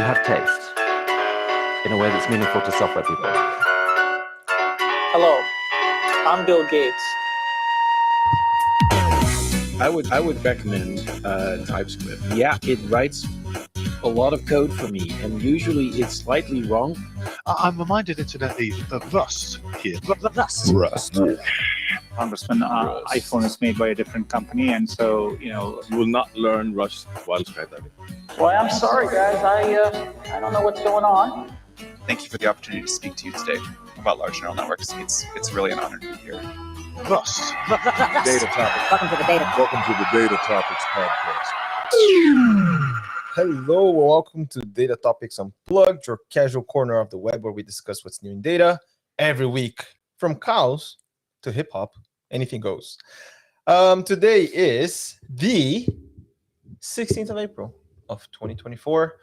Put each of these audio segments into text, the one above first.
you have taste in a way that's meaningful to software people. Hello, I'm Bill Gates. I would recommend TypeScript. Yeah, it writes a lot of code for me, and usually it's slightly wrong. I'm reminded incidentally of Rust here. Rust. Congressman, iPhone is made by a different company, and so You will not learn Rust while skydiving. Boy, I'm sorry, guys. I don't know what's going on. Thank you for the opportunity to speak to you today about large neural networks. It's really an honor to be here. Rust. Data topics. Welcome to the data. Welcome to the Data Topics podcast. Hello, welcome to Data Topics Unplugged, your casual corner of the web where we discuss what's new in data every week. From cows to hip hop, anything goes. Today is the 16th of April of 2024.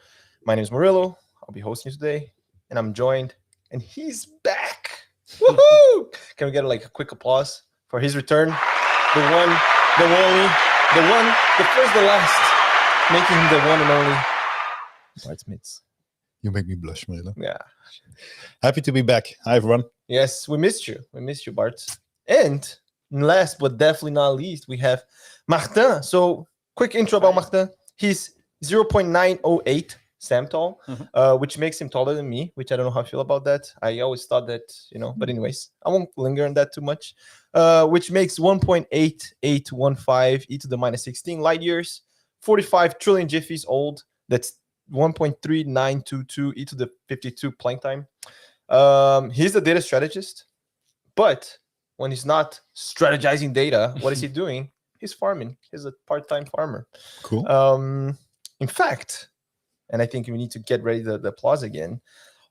My name is Murillo. I'll be hosting you today, and I'm joined, and he's back. Woohoo! Can we get a quick applause for his return? The one, the only, the first, the last. Making him the one and only Bart Smits. You make me blush, Murillo. Yeah. Happy to be back. Hi, everyone. Yes, we missed you. We missed you, Bart. And last but definitely not least, we have Martin. So, quick intro about Martin. He's 0.908 cm tall, which makes him taller than me, which I don't know how I feel about that. I always thought that, but anyways, I won't linger on that too much. Which makes 1.8815 e to the minus 16 light years. 45 trillion jiffies old. That's 1.3922 e to the 52 Planck time. He's a data strategist, but when he's not strategizing data, what is he doing? He's farming. He's a part-time farmer. Cool. In fact, and I think we need to get ready the applause again.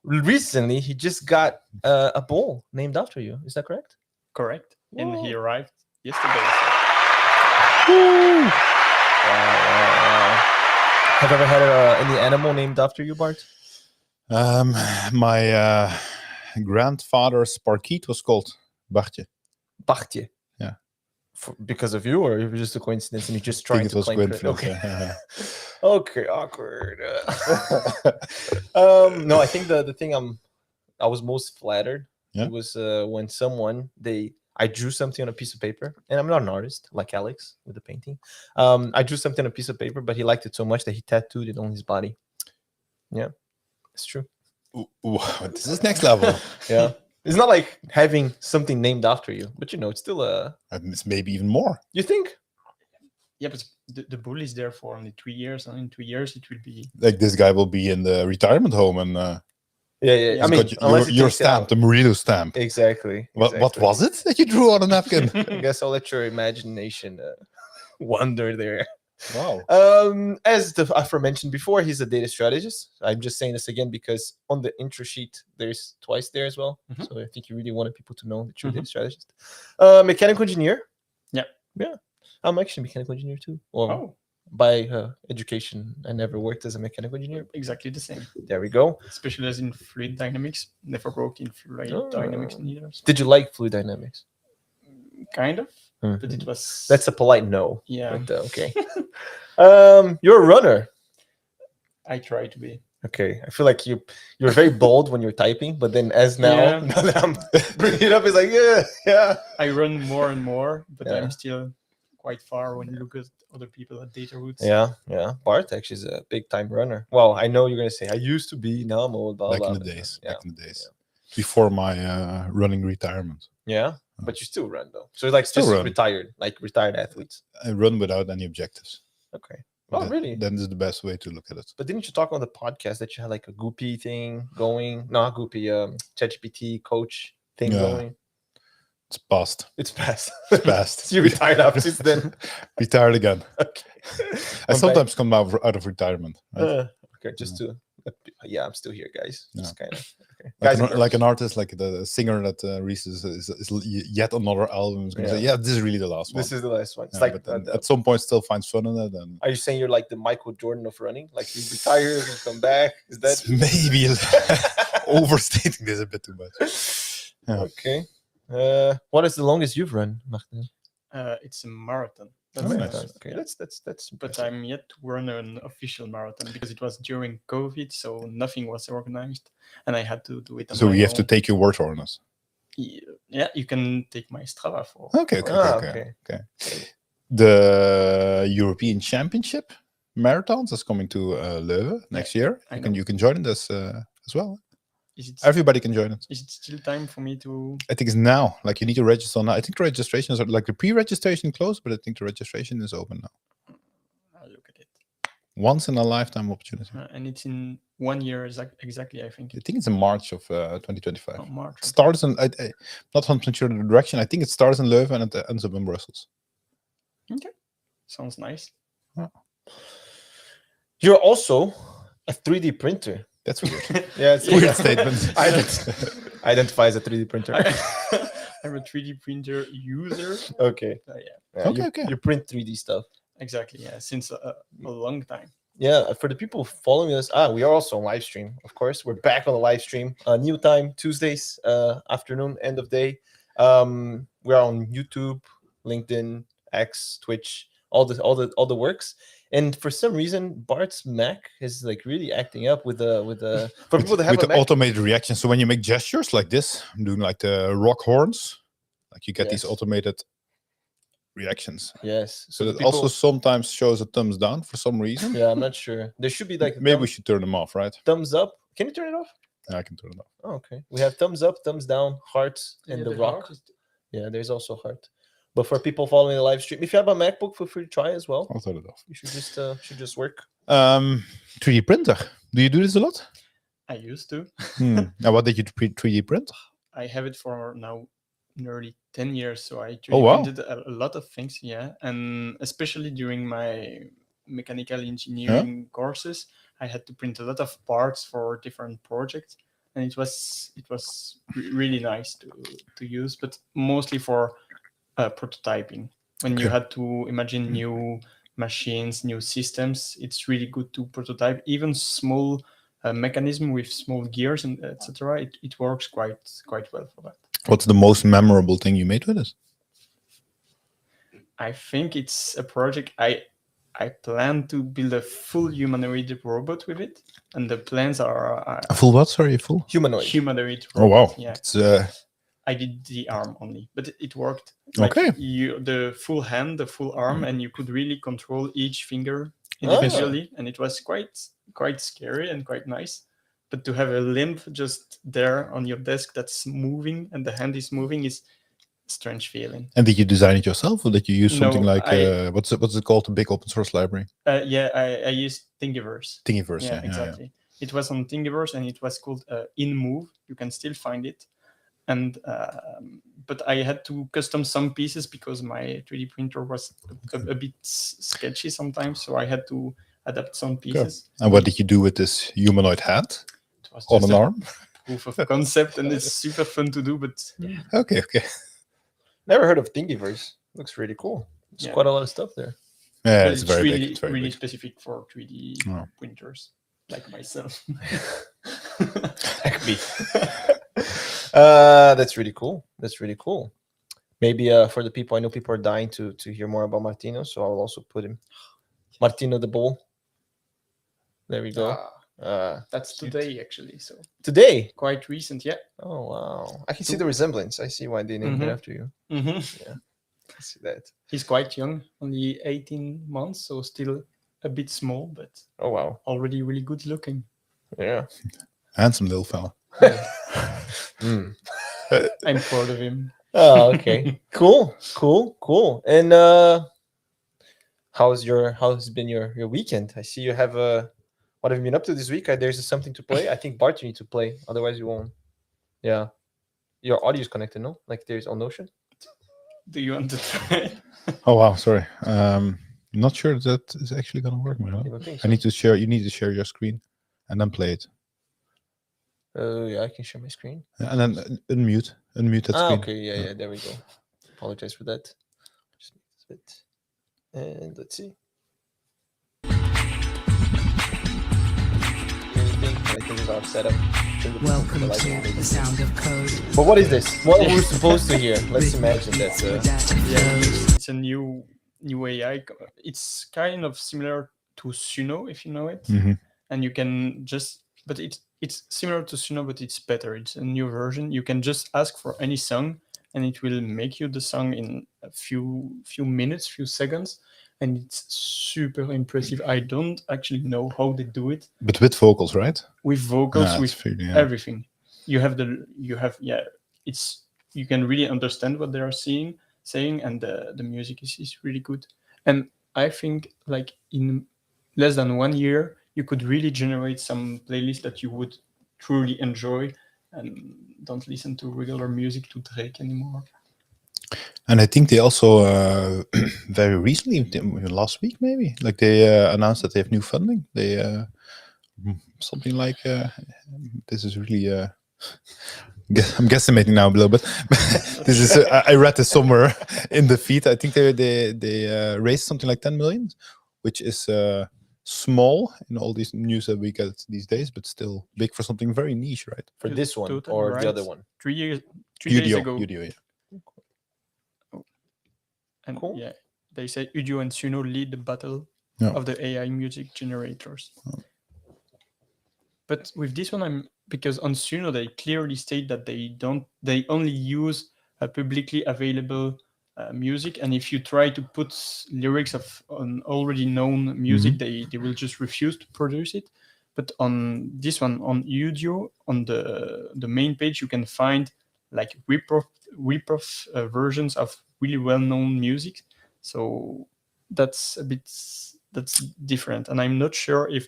Recently, he just got a bowl named after you. Is that correct? correct. Whoa. And he arrived yesterday. Wow. Have you ever had any animal named after you, Bart? My grandfather's parkeet was called Bartje. Bartje. Yeah. Because of you, or it was just a coincidence and you're just trying to claim credit? Okay. Okay, awkward. No, I think the thing I was most flattered was when I drew something on a piece of paper, and I'm not an artist like Alex with the painting. I drew something on a piece of paper, but he liked it so much that he tattooed it on his body. Yeah, it's true. Ooh, this is next level. Yeah, it's not like having something named after you, but it's still It's maybe even more. You think? Yeah, but the bull is there for only 3 years, and in 2 years it will be. Like this guy will be in the retirement home and Yeah. I mean, your stamp, the Murillo stamp. Exactly. What was it that you drew on a napkin? I guess I'll let your imagination wander there. Wow. As the aforementioned before, he's a data strategist. I'm just saying this again because on the intro sheet, there's twice there as well. So I think you really wanted people to know that you're a data strategist. Mechanical engineer. Yeah. I'm actually a mechanical engineer too. Well, by education, I never worked as a mechanical engineer. Exactly the same. There we go. Specialized in fluid dynamics. Never worked in fluid dynamics neither. So. Did you like fluid dynamics? Kind of, but it was. That's a polite no. Yeah. But, okay. You're a runner. I try to be. Okay, I feel like you're very bold when you're typing, but then now that I'm bringing it up, it's like yeah. I run more and more, but Yeah. I'm still quite far when you look at other people at data routes. Yeah. Bart actually is a big time runner. Well, I know you're gonna say I used to be, now I'm old. Blah, Back blah, in the blah. days. Yeah. Back in the days. Before my running retirement. Yeah, but you still run though. So like Still just run. retired athletes. I run without any objectives. Okay. Oh, really? That is the best way to look at it. But didn't you talk on the podcast that you had like a Goopy thing going? Not Goopy, ChatGPT coach thing going. It's past. It's past. It's past. You retired up since then. Retired again. Okay. I sometimes come out of retirement. Right? Okay, just to I'm still here, guys. Just kind of okay. Like an artist, like the singer that releases is yet another album. Is going to say, this is really the last one. This is the last one. It's but then at some point, still finds fun in it. And are you saying you're like the Michael Jordan of running? Like you retire and come back? Is that maybe overstating this a bit too much? Yeah. Okay. What is the longest you've run, Martin? It's a marathon. That's Oh, nice. nice. Okay, that's. But impressive. I'm yet to run an official marathon because it was during COVID, so nothing was organized, and I had to do it on So my we have to own. take your word on us. Yeah, you can take my Strava for. Okay, okay. The European Championship marathons is coming to Leuven next year. I You can join this as well. Is it Everybody can join it. is it still time for me to? I think it's now. Like you need to register now. I think the registrations are like the pre-registration closed, but I think the registration is open now. I'll look at it. Once in a lifetime opportunity. And it's in 1 year exactly. I think. I think it's in March of 2025. Oh, March. It starts in. I'm not 100% sure the direction. I think it starts in Leuven and it ends up in Brussels. Okay, sounds nice. You're also a 3D printer. That's weird. Yeah, it's Weird statement. Identify as a 3D printer. I'm a 3D printer user. Okay. Yeah, Okay, You print 3D stuff. exactly. Yeah, since a long time. Yeah, for the people following us, we are also on live stream. Of course, we're back on the live stream. New time Tuesdays afternoon, end of day. We're on YouTube, LinkedIn, X, Twitch, all the works. And for some reason, Bart's Mac is like really acting up with the for people that have with a the Mac. automated reaction. So when you make gestures like this, I'm doing like the rock horns, like you get these Yes. automated reactions. Yes. So the it people- also sometimes shows a thumbs down for some reason. Yeah, I'm not sure. There should be like Maybe we should turn them off, right? thumbs up. Can you turn it off? Yeah, I can turn it off. Oh, okay. We have thumbs up, thumbs down, hearts, and Yeah, the the rock. heart is- Yeah, there's also heart. But for people following the live stream, if you have a MacBook, feel free to try as well. I'll turn it off. You should just work. 3D printer. Do you do this a lot? I used to. Now, what did you 3D print? I have it for now nearly 10 years, so I 3D Oh, wow. printed a lot of things, yeah. And especially during my mechanical engineering courses, I had to print a lot of parts for different projects, and it was really nice to use, but mostly for prototyping. When you had to imagine new machines, new systems, it's really good to prototype even small mechanism with small gears and etc. It works quite well for that. What's the most memorable thing you made with it? I think it's a project I plan to build a full humanoid robot with it, and the plans are A full what? Sorry, a full? Humanoid. humanoid Oh, wow. robot. Yeah, It's, I did the arm only, but it worked. Okay. The full hand, the full arm, and you could really control each finger Ah. individually, and it was quite scary and quite nice. But to have a limb just there on your desk that's moving and the hand is moving is a strange feeling. and did you design it yourself, or did you use something No, like what's it called? The big open source library, Yeah, I used Thingiverse. Thingiverse. Yeah, exactly. It was on Thingiverse and it was called InMove. You can still find it. And but I had to custom some pieces because my 3D printer was a bit sketchy sometimes, so I had to adapt some pieces. And what did you do with this humanoid hand It was on just an a arm? proof of concept, and it's super fun to do. But Okay. Never heard of Thingiverse. Looks really cool. There's Yeah. quite a lot of stuff there. Yeah, but it's very really, big. It's very really big. specific for 3D Oh. printers like myself. Like me. That's really cool. That's really cool. Maybe for the people, I know people are dying to hear more about Martino, so I'll also put him. Martino the Bull. There we go. That's Cute. today actually, so Today. quite recent. Yeah. Oh wow! I can see the resemblance. I see why they named it Mhm. after you. Mm-hmm. I see that. He's quite young, only 18 months, so still a bit small, but Oh wow! already really good looking. Yeah. Handsome little fella. Mm. I'm proud of him. Oh, okay. Cool. And how's been your weekend? I see you have what have you been up to this week? There's something to play. I think Bart, you need to play, otherwise you won't. Yeah. Your audio is connected, no? Like there's on Notion. Do you want to try? Oh wow, sorry. Not sure that is actually gonna work, man. I don't think I so. need to share. You need to share your screen, and then play it, Yeah, I can share my screen. and then unmute that screen. Okay. Yeah. There we go. Apologize for that. Just make this bit. And let's see. Anything? I think it's our setup. Welcome to the sound of code. But what is this? What are we supposed to hear? Let's imagine that. Yeah, it's a new new AI. It's kind of similar to Suno, if you know it, Mhm. and you can just, but it's similar to Suno, but it's better. It's a new version. You can just ask for any song, and it will make you the song in a few minutes, few seconds, and it's super impressive. I don't actually know how they do it But with vocals, right? with vocals, Ah, with it's really, yeah. everything. You have it's, you can really understand what they are saying, and the music is really good. And I think like in less than 1 year, you could really generate some playlist that you would truly enjoy, and don't listen to regular music to Drake anymore. And I think they also very recently, last week maybe, like they announced that they have new funding. They something like this is really. I'm guesstimating now a little bit. This is I read this somewhere in the feed. I think they raised something like 10 million, which is small in all these news that we get these days, but still big for something very niche, right? For this one Totally or right. the other one? 3 days ago. Udio, yeah. And Cool. yeah, they say Udio and Suno lead the battle Yeah. of the AI music generators. But with this one, because on Suno they clearly state that they only use publicly available music, and if you try to put lyrics on already known music, they will just refuse to produce it. But on this one, on Udio, on the main page, you can find like rip-off versions of really well-known music. So that's different, and I'm not sure if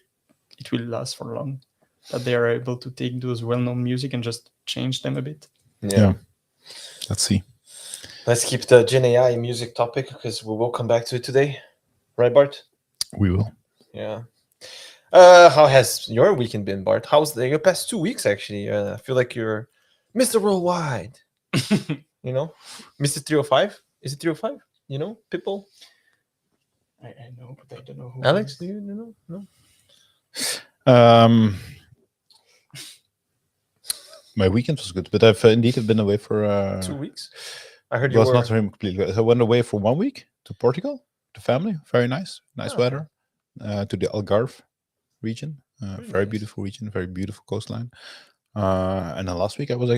it will last for long, that they are able to take those well-known music and just change them a bit. Yeah. Let's see. Let's keep the Gen AI music topic because we will come back to it today, right, Bart? We will. Yeah. How has your weekend been, Bart? How's your past 2 weeks actually? I feel like you're Mr. Worldwide. You know, Mr. 305. Is it 305? You know, people. I know, but I don't know who. Alex, do you know? No. My weekend was good, but I've indeed been away for 2 weeks. I heard it you was were. not very completely. I went away for 1 week to Portugal, to family. Very nice weather. To the Algarve region, very nice. beautiful region, very beautiful coastline. And then last week I was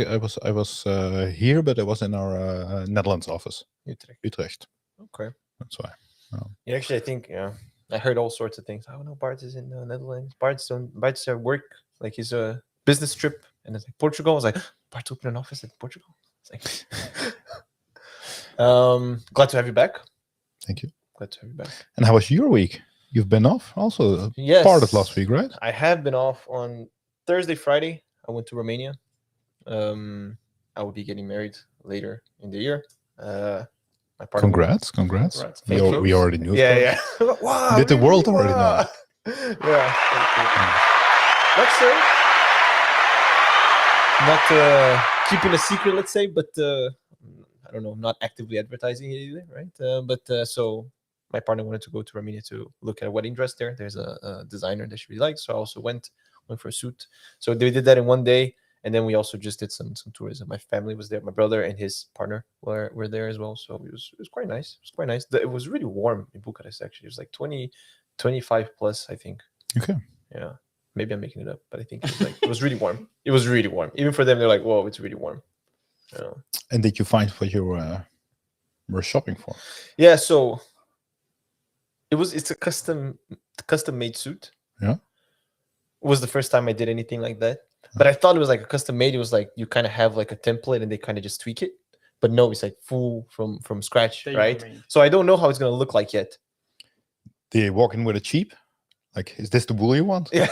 here, but I was in our Netherlands office, Utrecht. Okay. That's why. Yeah, actually, I think I heard all sorts of things. Oh no, Bart is in the Netherlands. Bart's work, like he's a business trip, and it's like Portugal. I was like, Bart's opened an office in Portugal. It's like, glad to have you back. Thank you. Glad to have you back. And how was your week? You've been off also. Yes. Part of last week, right? I have been off on Thursday, Friday. I went to Romania. I will be getting married later in the year. My partner. Congrats. We already knew. Yeah. Wow, Did the really? world already know? Yeah. Let's say not keeping a secret, let's say, but I don't know, not actively advertising it either, right? But so my partner wanted to go to Romania to look at a wedding dress there. There's a designer that she really likes, so I also went for a suit. So they did that in 1 day, and then we also just did some tourism. My family was there, my brother and his partner were there as well. So it was quite nice. It was quite nice. It was really warm in Bucharest actually. It was like 25 plus, I think. Okay. Yeah. Maybe I'm making it up, but I think it was really warm. It was really warm. Even for them, they're like, "Whoa, it's really warm." Yeah. And did you find what you were shopping for? Yeah, so it's a custom made suit. Yeah. It was the first time I did anything like that. But I thought it was like a custom made. It was like you kind of have like a template and they kind of just tweak it. But no, it's like full from scratch, right? So I don't know how it's gonna look like yet. Did you walk in with a cheap? Like, is this the wool you want? Yeah.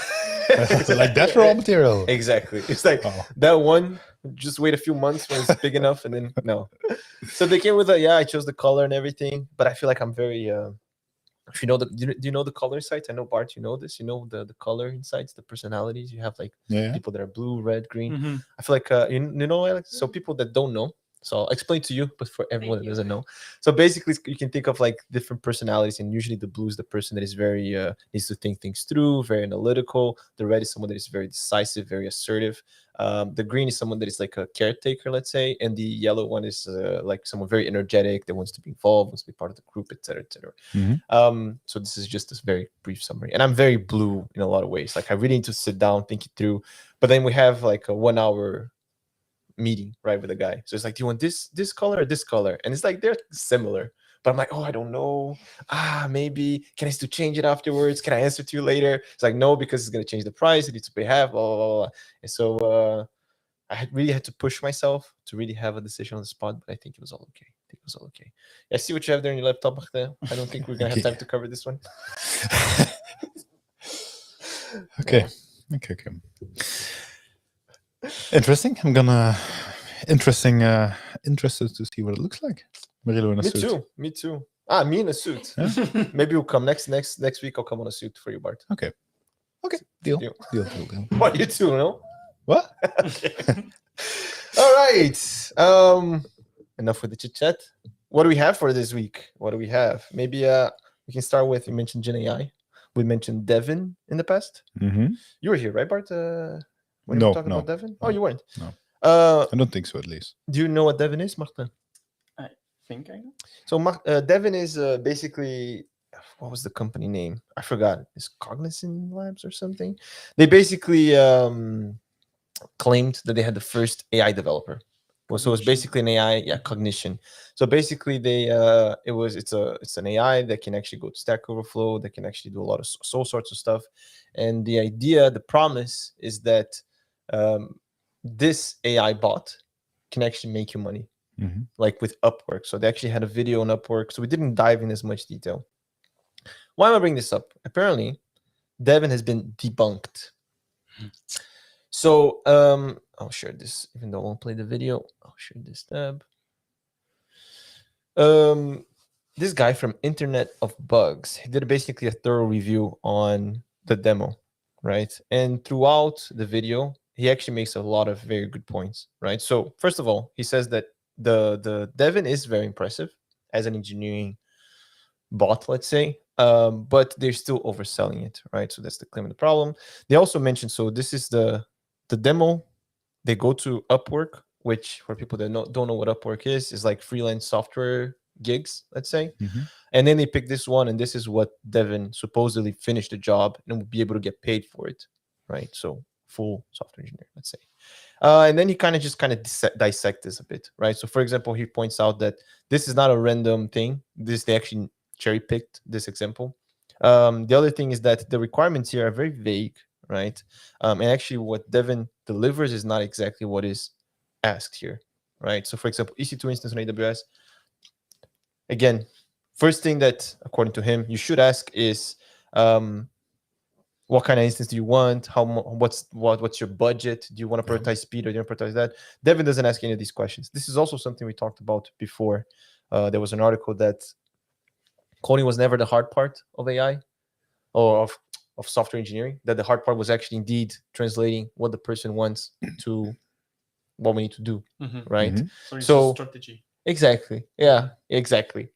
Like that raw material. Exactly. It's like that one. Just wait a few months when it's big enough, and then no. So they came with I chose the color and everything, but I feel like I'm very. If you know do you know the color sites? I know Bart, you know this. You know the color insights, the personalities. You have like people that are blue, red, green. Mm-hmm. I feel like you know, Alex. So people that don't know, So I'll explain to you, but for everyone that doesn't know. So basically, you can think of like different personalities, and usually the blue is the person that is very needs to think things through, very analytical. The red is someone that is very decisive, very assertive. The green is someone that is like a caretaker, let's say, and the yellow one is like someone very energetic that wants to be involved, wants to be part of the group, etc., etc. So this is just a very brief summary, and I'm very blue in a lot of ways. Like I really need to sit down, think it through. But then we have like a 1 hour meeting right with a guy, so it's like, do you want this color or this color? And it's like they're similar, but I'm like, oh, I don't know, maybe can I still change it afterwards? Can I answer to you later? It's like, no, because it's going to change the price, it needs to pay half, blah, blah, blah, blah. And so really had to push myself to really have a decision on the spot, but I think it was all okay. I see what you have there on your laptop, Martin. I don't think we're gonna have time to cover this one. Okay. Interesting. I'm gonna interested to see what it looks like. Marilo in a suit. Me too. Me in a suit. Yeah? Maybe we'll come next week. I'll come on a suit for you, Bart. Okay. Deal. What, you too, no? What? All right. Enough with the chit chat. What do we have for this week? Maybe we can start with, you mentioned Gen AI. We mentioned Devon in the past. Mm-hmm. You were here, right, Bart? When we No, were talking no. about Devon? Oh, you weren't. No. I don't think so, at least. Do you know what Devon is, Martin? I think I know. So Devon is basically, what was the company name? I forgot. It's Cognizant Labs or something. They basically claimed that they had the first AI developer. Well, so it's basically an AI, cognition. So basically, it's an AI that can actually go to Stack Overflow, that can actually do a lot of all sorts of stuff. And the idea, the promise is that this AI bot can actually make you money, like with Upwork. So they actually had a video on Upwork. So we didn't dive in as much detail. Why am I bringing this up? Apparently, Devon has been debunked. So I'll share this, even though I won't play the video. I'll share this tab. This guy from Internet of Bugs, he did basically a thorough review on the demo, right? And throughout the video, he actually makes a lot of very good points, right? So first of all, he says that the Devon is very impressive as an engineering bot, let's say, but they're still overselling it, right? So that's the claim of the problem. They also mentioned, so this is the demo. They go to Upwork, which for people that don't know what Upwork is like freelance software gigs, let's say. And then they pick this one, and this is what Devon supposedly finished the job and will be able to get paid for it, right? So full software engineer, let's say. And then he kind of dissect this a bit, right? So for example, he points out that this is not a random thing. They actually cherry picked this example. The other thing is that the requirements here are very vague, right? And actually what Devon delivers is not exactly what is asked here, right? So for example, EC2 instance on AWS, again, first thing that, according to him, you should ask is, what kind of instance do you want? What's your budget? Do you want to prioritize speed or do you want to prioritize that? Devon doesn't ask any of these questions. This is also something we talked about before. There was an article that coding was never the hard part of AI or of software engineering, that the hard part was actually indeed translating what the person wants to what we need to do, right? So it's a strategy. Exactly. Yeah, exactly.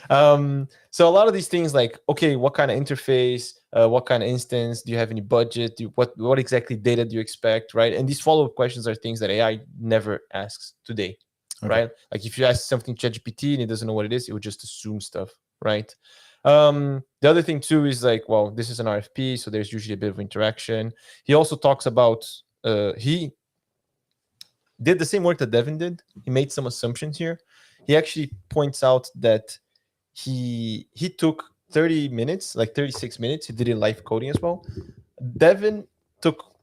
So a lot of these things like, okay, what kind of interface, what kind of instance, do you have any budget? What exactly data do you expect, right? And these follow-up questions are things that AI never asks today, right? Like if you ask something ChatGPT and it doesn't know what it is, it would just assume stuff, right? The other thing too is like, well, this is an RFP, so there's usually a bit of interaction. He also talks about, he did the same work that Devon did. He made some assumptions here. He actually points out that he took 30 minutes, like 36 minutes. He did it live coding as well. Devon took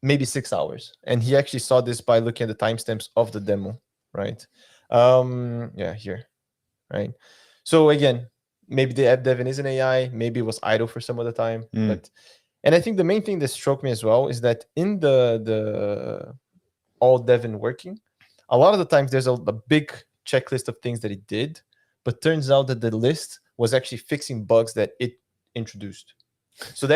maybe 6 hours, and he actually saw this by looking at the timestamps of the demo, right? Here, right? So again, maybe the app Devon is an AI, maybe it was idle for some of the time, and I think the main thing that struck me as well is that in the all Devon working, a lot of the times there's a big checklist of things that he did, but turns out that the list was actually fixing bugs that it introduced. So the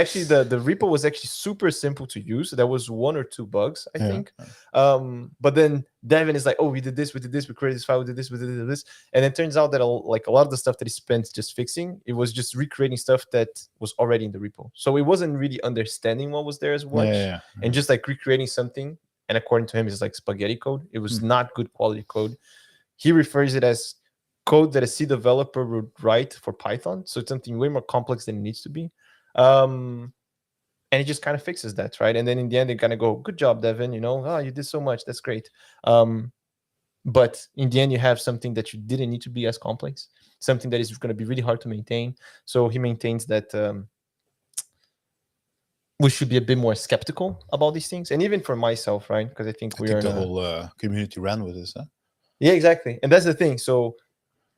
repo was actually super simple to use. There was 1 or 2 bugs, I think. But then Devon is like, oh, we did this, we created this file, we did this, and it turns out that a lot of the stuff that he spent just fixing, it was just recreating stuff that was already in the repo. So it wasn't really understanding what was there as much, and just like recreating something. And according to him, it's like spaghetti code. It was not good quality code. He refers it as code that a C developer would write for Python. So it's something way more complex than it needs to be. And it just kind of fixes that, right? And then in the end, they kind of go, good job, Devon, you did so much, that's great. But in the end, you have something that you didn't need to be as complex, something that is going to be really hard to maintain. So he maintains that we should be a bit more skeptical about these things. And even for myself, right? Because I think the whole community ran with this, huh? Yeah, exactly. And that's the thing. So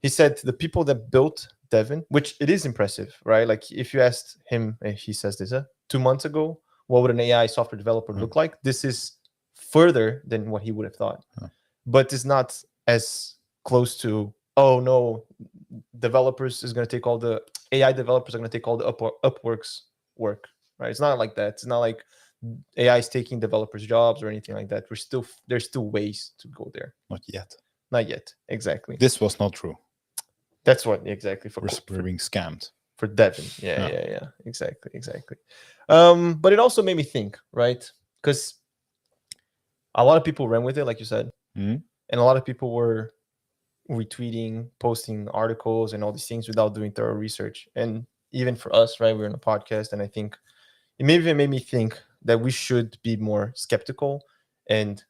he said the people that built Devon, which it is impressive, right? Like if you asked him, he says this 2 months ago, what would an AI software developer look like? This is further than what he would have thought. But it's not as close to, oh no, developers is going to take all the AI developers are going to take all the Upwork's work, right? It's not like that. It's not like AI is taking developers' jobs or anything like that. There's still ways to go there. Not yet. Exactly. This was not true. That's what exactly we're being scammed for Devon. Yeah. Exactly. But it also made me think, right? Because a lot of people ran with it, like you said, and a lot of people were retweeting, posting articles, and all these things without doing thorough research. And even for us, right, we're in a podcast, and I think it maybe made me think that we should be more skeptical and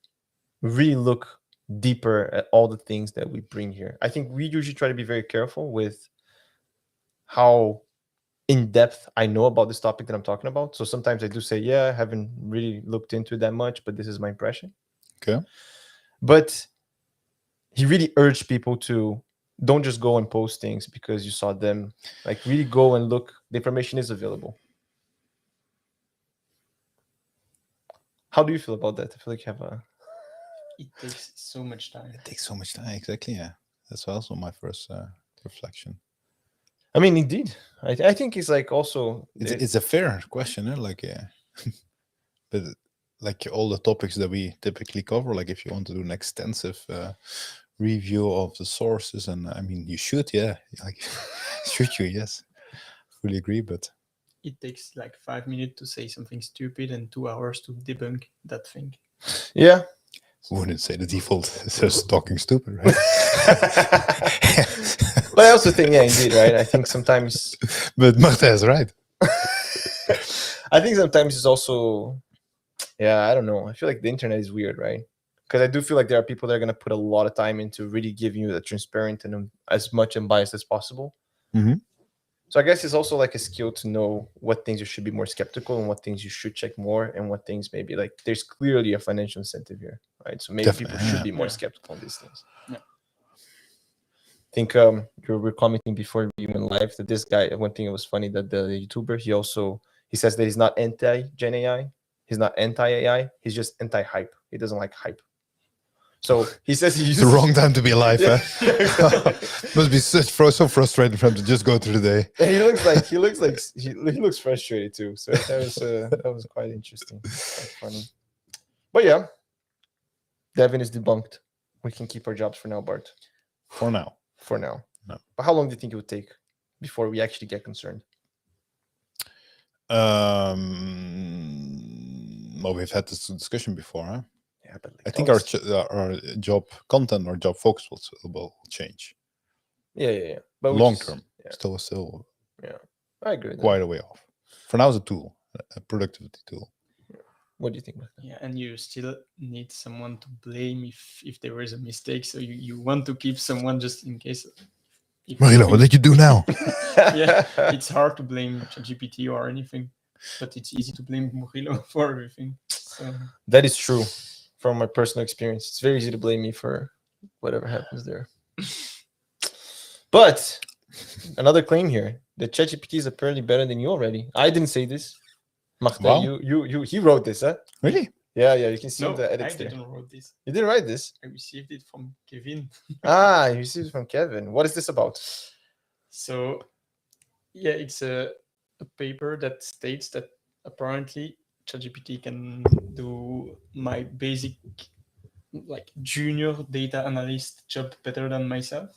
really look deeper at all the things that we bring here. I think we usually try to be very careful with how in depth I know about this topic that I'm talking about. So sometimes I do say, I haven't really looked into it that much, but this is my impression. Okay. But he really urged people to don't just go and post things because you saw them. Like really go and look. The information is available. How do you feel about that? I feel like you have It takes so much time. It takes so much time, exactly. Yeah, that's also my first reflection. I mean, indeed, I think it's like also it's a fair question, but like all the topics that we typically cover, like if you want to do an extensive review of the sources, and I mean, you should, like should you? Yes, fully agree, but it takes like 5 minutes to say something stupid and 2 hours to debunk that thing. Yeah. Wouldn't say the default says talking stupid, right? But I also think, indeed, right? I think sometimes. But Martin is right. I think sometimes it's also, I don't know. I feel like the internet is weird, right? Because I do feel like there are people that are going to put a lot of time into really giving you the transparent and as much unbiased as possible. Mm-hmm. So I guess it's also like a skill to know what things you should be more skeptical and what things you should check more and what things maybe like there's clearly a financial incentive here, right? So maybe people should be more skeptical on these things. Yeah. I think you were commenting before we went live that this guy, one thing that was funny that the YouTuber, he says that he's not anti-Gen AI, he's not anti-AI, he's just anti-hype. He doesn't like hype. So he says he uses the wrong time to be alive. Must be so frustrating for him to just go through the day. And he looks frustrated too. So that was quite interesting, quite funny. But yeah, Devon is debunked. We can keep our jobs for now, Bart. For now. No. But how long do you think it would take before we actually get concerned? Well, we've had this discussion before, huh? Yeah, but like I think our job content or job focus will change. Yeah. But long term, still. Yeah, I agree. Quite a way off. For now, it's a tool, a productivity tool. What do you think about that? Yeah, and you still need someone to blame if there is a mistake. So you want to keep someone just in case. Marilo, what did you do now? Yeah, it's hard to blame ChatGPT or anything, but it's easy to blame Murillo for everything. So. That is true. From my personal experience, it's very easy to blame me for whatever happens there. But another claim here: the ChatGPT is apparently better than you already. I didn't say this. Martin, wow. he wrote this, huh? Really? Yeah. You can see the edits there. I didn't write this. You didn't write this? I received it from Kevin. You received it from Kevin. What is this about? So, yeah, it's a a paper that states that apparently ChatGPT can do my basic, like, junior data analyst job better than myself.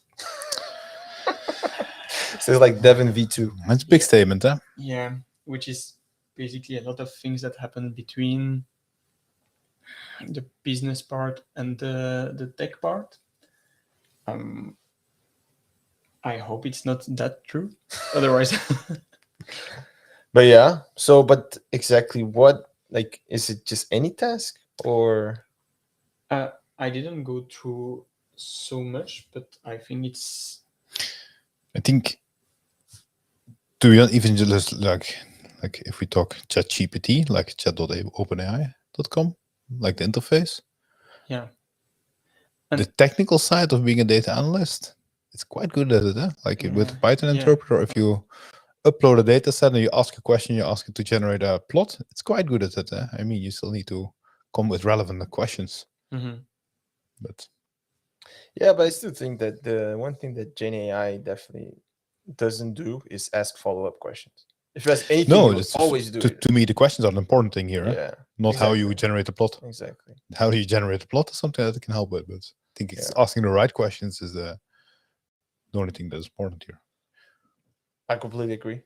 So it's like Devon V2. That's a big statement, huh? Yeah, which is basically a lot of things that happen between the business part and the tech part. I hope it's not that true. Otherwise, But yeah, so but exactly what, like, is it just any task or? I didn't go through so much, but I think it's I think, to be honest, even just like if we talk ChatGPT, like chat.openai.com, like the interface, yeah. the technical side of being a data analyst, it's quite good at it. Like with Yeah, Python yeah. interpreter, if you upload a data set and you ask a question, you ask it to generate a plot, it's quite good at it. I mean, you still need to come with relevant questions. Mhm. But Yeah, but I still think that the one thing that Gen AI definitely doesn't do is ask follow-up questions. If you ask anything, no, you will always do it. to me, the questions are the important thing here. Yeah, Not how you exactly. generate a plot. Exactly. How do you generate a plot is something that it can help with, but I think it's Yeah. asking the right questions is the only thing that's important here. I completely agree.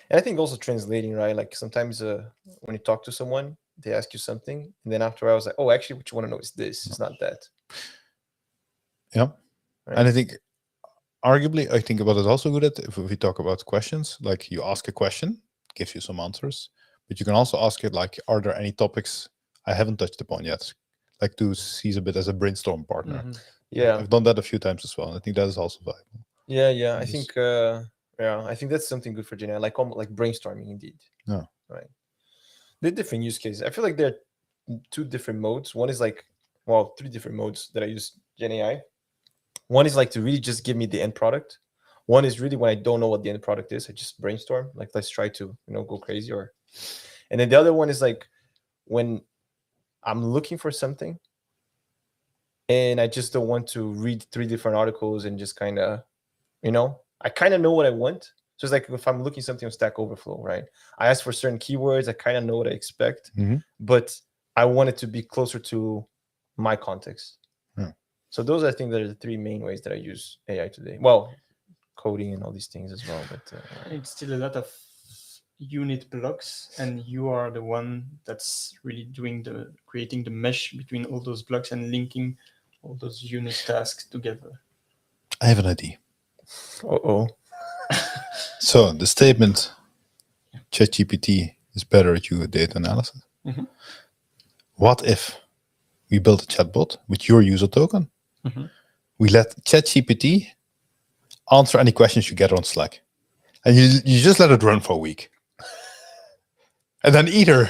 And I think also translating, right? Like sometimes when you talk to someone, they ask you something, and then after I was like, oh, actually, what you want to know is this, it's not that. Yeah. Right? And I think, arguably, I think what is also good at, if we talk about questions, like you ask a question, gives you some answers, but you can also ask it, like, are there any topics I haven't touched upon yet? Like to see a bit as a brainstorm partner. Mhm. Yeah. I've done that a few times as well. I think that is also valuable. Yeah. I Yes. think I think that's something good for Gen AI, like brainstorming indeed. Yeah. Right. The different use cases. I feel like there are two different modes. One is like, well, three different modes that I use Gen AI. One is like to really just give me the end product. One is really when I don't know what the end product is, I just brainstorm. Like, let's try to, go crazy. And then the other one is like when I'm looking for something and I just don't want to read three different articles and just kind of, I kind of know what I want. So it's like if I'm looking something on Stack Overflow, right? I ask for certain keywords. I kind of know what I expect, but I want it to be closer to my context. Yeah. So those, I think, are the three main ways that I use AI today. Well, coding and all these things as well, but It's still a lot of unit blocks, and you are the one that's really creating the mesh between all those blocks and linking all those unit tasks together. I have an idea. Uh-oh. So the statement, ChatGPT is better at your data analysis. Mhm. What if we build a chatbot with your user token? Mhm. We let ChatGPT answer any questions you get on Slack. And you just let it run for a week. And then either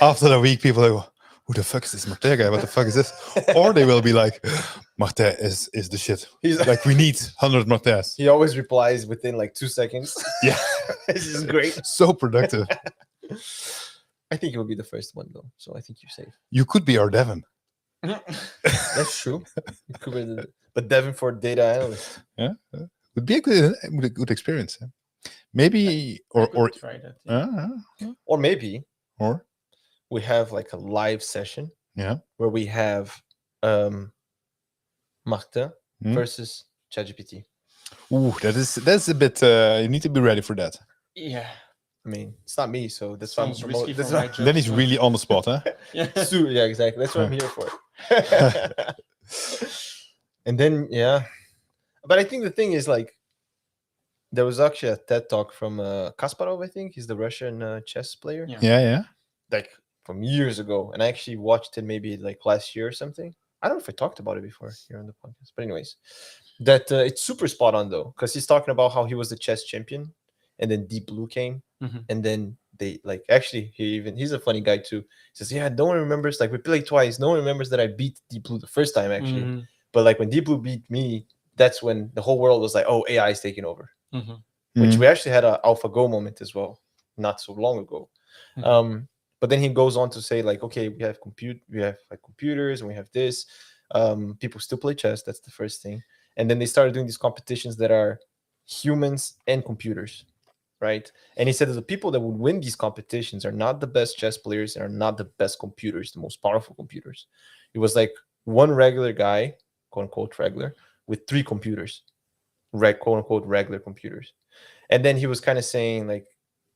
after the week, people go, who the fuck is this Martin guy? What the fuck is this? Or they will be like, Martin is the shit. He's like, we need 100 Martins. He always replies within like 2 seconds. Yeah. This is great. So productive. I think it will be the first one though. So I think you're safe. You could be our Devon. That's true. It could be but Devon for data analyst. Yeah. Would be a good experience. Yeah? Maybe, I could try that. Yeah. Or maybe or we have like a live session. Yeah. Where we have Martin versus ChatGPT. Ooh, that's a bit. You need to be ready for that. Yeah. I mean, it's not me, so that's why I'm Sounds risky promoting. for my job. Then he's really on the spot, huh? Yeah. Yeah, exactly. That's what I'm here for. And then, yeah. But I think the thing is, like, there was actually a TED talk from Kasparov, I think. He's the Russian chess player. Yeah. Like, from years ago. And I actually watched it maybe like last year or something. I don't know if I talked about it before here on the podcast. But anyways, that it's super spot on, though. Because he's talking about how he was the chess champion. And then Deep Blue came. And then they, like, actually, he's a funny guy, too. He says, yeah, no one remembers. Like, we played twice. No one remembers that I beat Deep Blue the first time, actually. But, like, when Deep Blue beat me, that's when the whole world was like, oh, AI is taking over. Which we actually had an AlphaGo moment as well, not so long ago. But then he goes on to say, like, okay, we have like computers and we have this. People still play chess. That's the first thing. And then they started doing these competitions that are humans and computers, right? And he said that the people that would win these competitions are not the best chess players and are not the best computers, the most powerful computers. It was like one regular guy, quote unquote regular, with 3 computers, quote unquote regular computers. And then he was kind of saying, like,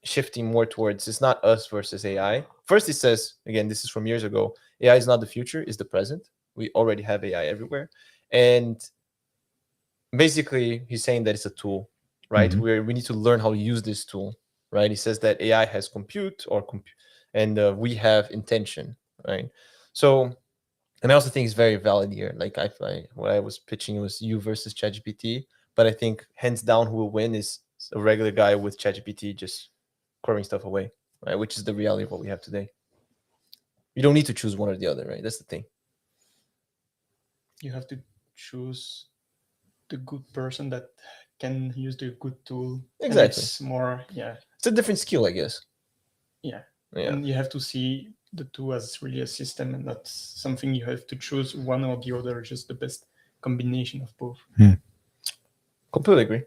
shifting more towards it's not us versus AI. First, he says, again, this is from years ago, AI is not the future, it's the present. We already have AI everywhere. And basically, he's saying that it's a tool, right? We need to learn how to use this tool, right? He says that AI has compute and we have intention, right? So, and I also think it's very valid here. Like what I was pitching was you versus ChatGPT, but I think hands down who will win is a regular guy with ChatGPT just querying stuff away, right? Which is the reality of what we have today. You don't need to choose one or the other, right? That's the thing. You have to choose the good person that can use the good tool. And Exactly. it's more, It's a different skill, I guess. Yeah. Yeah. And you have to see the two as really a system and not something you have to choose one or the other, just the best combination of both. Completely agree.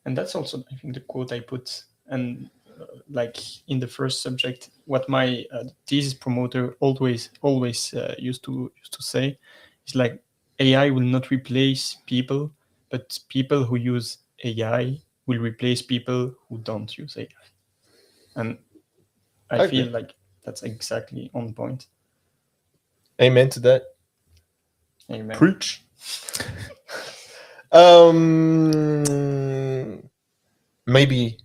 And that's also, I think, the quote I put. And like in the first subject, what my thesis promoter always used to say is like, AI will not replace people, but people who use AI will replace people who don't use AI. And I feel like that's exactly on point. Amen to that. Amen. Preach. Maybe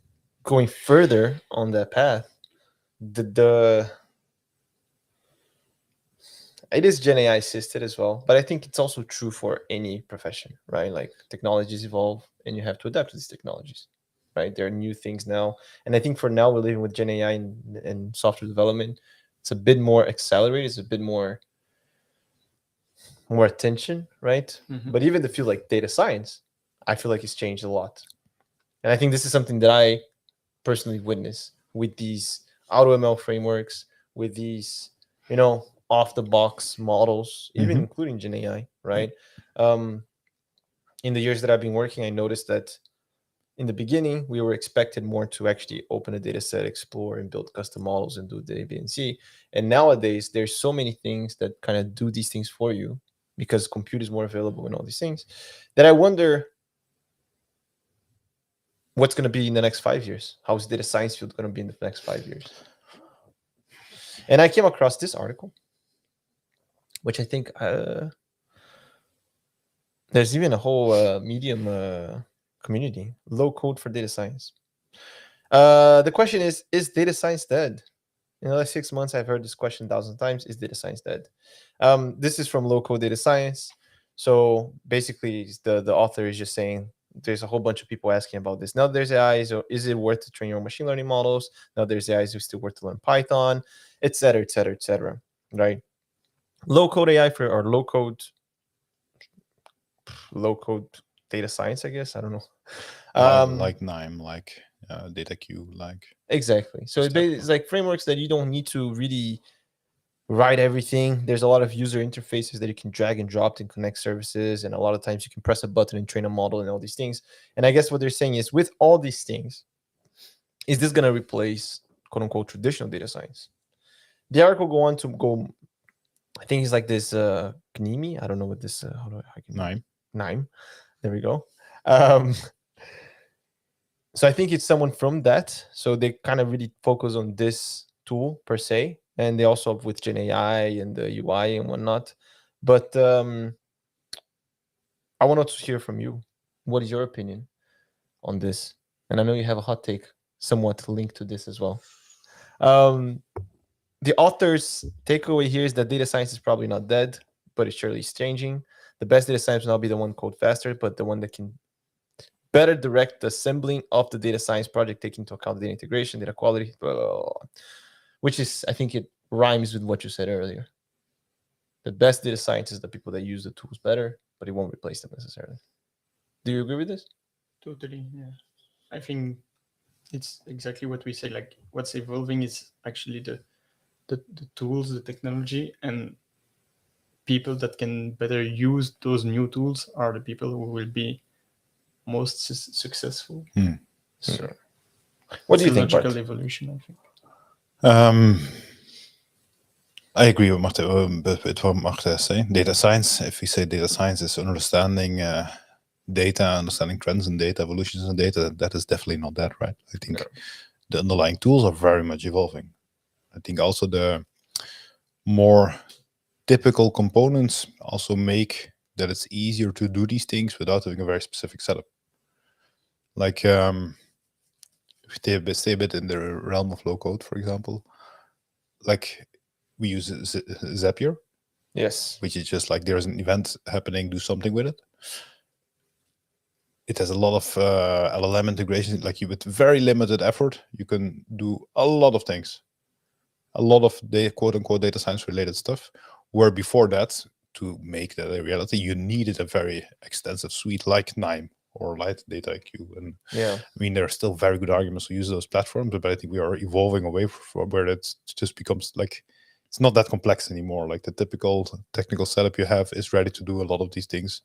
going further on that path, it is Gen AI assisted as well, but I think it's also true for any profession, right? Like technologies evolve and you have to adapt to these technologies, right? There are new things now. And I think for now we're living with Gen AI and software development. It's a bit more accelerated. It's a bit more attention, right? But even the field like data science, I feel like it's changed a lot. And I think this is something that I personally witness with these AutoML frameworks, with these, off the box models, even including Gen AI, right? In the years that I've been working, I noticed that in the beginning, we were expected more to actually open a data set, explore and build custom models and do the A, B, and C. And nowadays, there's so many things that kind of do these things for you because compute is more available and all these things that I wonder what's going to be in the next 5 years. How is data science field going to be in the next 5 years? And I came across this article, which I think there's even a whole Medium community, low code for data science. The question is data science dead? In the last 6 months, I've heard this question 1,000 times. Is data science dead? This is from Low Code Data Science. So basically, the author is just saying there's a whole bunch of people asking about this. Now there's AI, so is it worth to train your own machine learning models? Now there's AI, is it still worth to learn Python, et cetera, et cetera, et cetera, right? Low code AI or low code data science, I guess. I don't know. Like NIME, like DataQ, like exactly. So it's like frameworks that you don't need to really write everything. There's a lot of user interfaces that you can drag and drop and connect services, and a lot of times you can press a button and train a model and all these things. And I guess what they're saying is, with all these things, is this going to replace quote unquote traditional data science? The article go on to go, I think it's like this GNIME. I don't know what this NIME. There we go. So I think it's someone from that. So they kind of really focus on this tool per se, and they also have with Gen AI and the UI and whatnot. But I wanted to hear from you. What is your opinion on this? And I know you have a hot take somewhat linked to this as well. The author's takeaway here is that data science is probably not dead, but it surely is changing. The best data science will not be the one code faster, but the one that can better direct the assembling of the data science project, taking into account data integration, data quality, blah, blah, blah, which is, I think it rhymes with what you said earlier. The best data scientists are the people that use the tools better, but it won't replace them necessarily. Do you agree with this? Totally, yeah. I think it's exactly what we say. Like, what's evolving is actually the tools, the technology, and people that can better use those new tools are the people who will be most successful. So What it's do you a think, logical Bart? evolution, I think. I agree with Martin, with what Martin is saying. Data science, if we say data science is understanding data, understanding trends in data, evolutions in data, that is definitely not that, right? I think the underlying tools are very much evolving. I think also the more typical components also make that it's easier to do these things without having a very specific setup. Like, stay a bit in the realm of low code, for example. Like, we use Zapier, Yes. which is just like there's an event happening, do something with it. It has a lot of LLM integration. Like, you, with very limited effort, you can do a lot of things, a lot of quote unquote data science related stuff. Where before that, to make that a reality, you needed a very extensive suite like NIME or Light Data IQ. And Yeah, I mean, there are still very good arguments to use those platforms, but I think we are evolving away from where it just becomes like it's not that complex anymore. Like, the typical technical setup you have is ready to do a lot of these things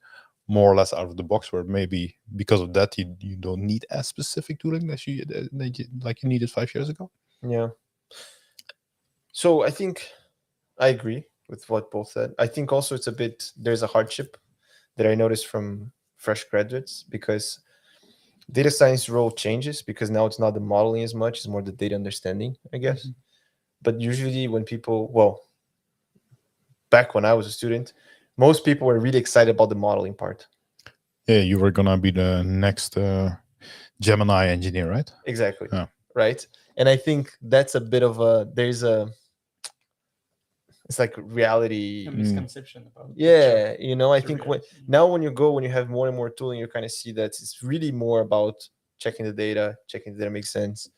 more or less out of the box, where maybe because of that you don't need as specific tooling as you like you needed 5 years ago. yeah. So I think I agree with what both said. I think also it's a bit, there's a hardship that I noticed from fresh graduates, because data science role changes, because now it's not the modeling as much, it's more the data understanding, I guess. But usually when people, well, back when I was a student, most people were really excited about the modeling part. Yeah, you were gonna be the next Gemini engineer, right? Exactly. Yeah. Right. And I think that's a bit of it's like reality. A misconception about Yeah, you know, I the think reality. when you have more and more tooling, you kind of see that it's really more about checking the data makes sense,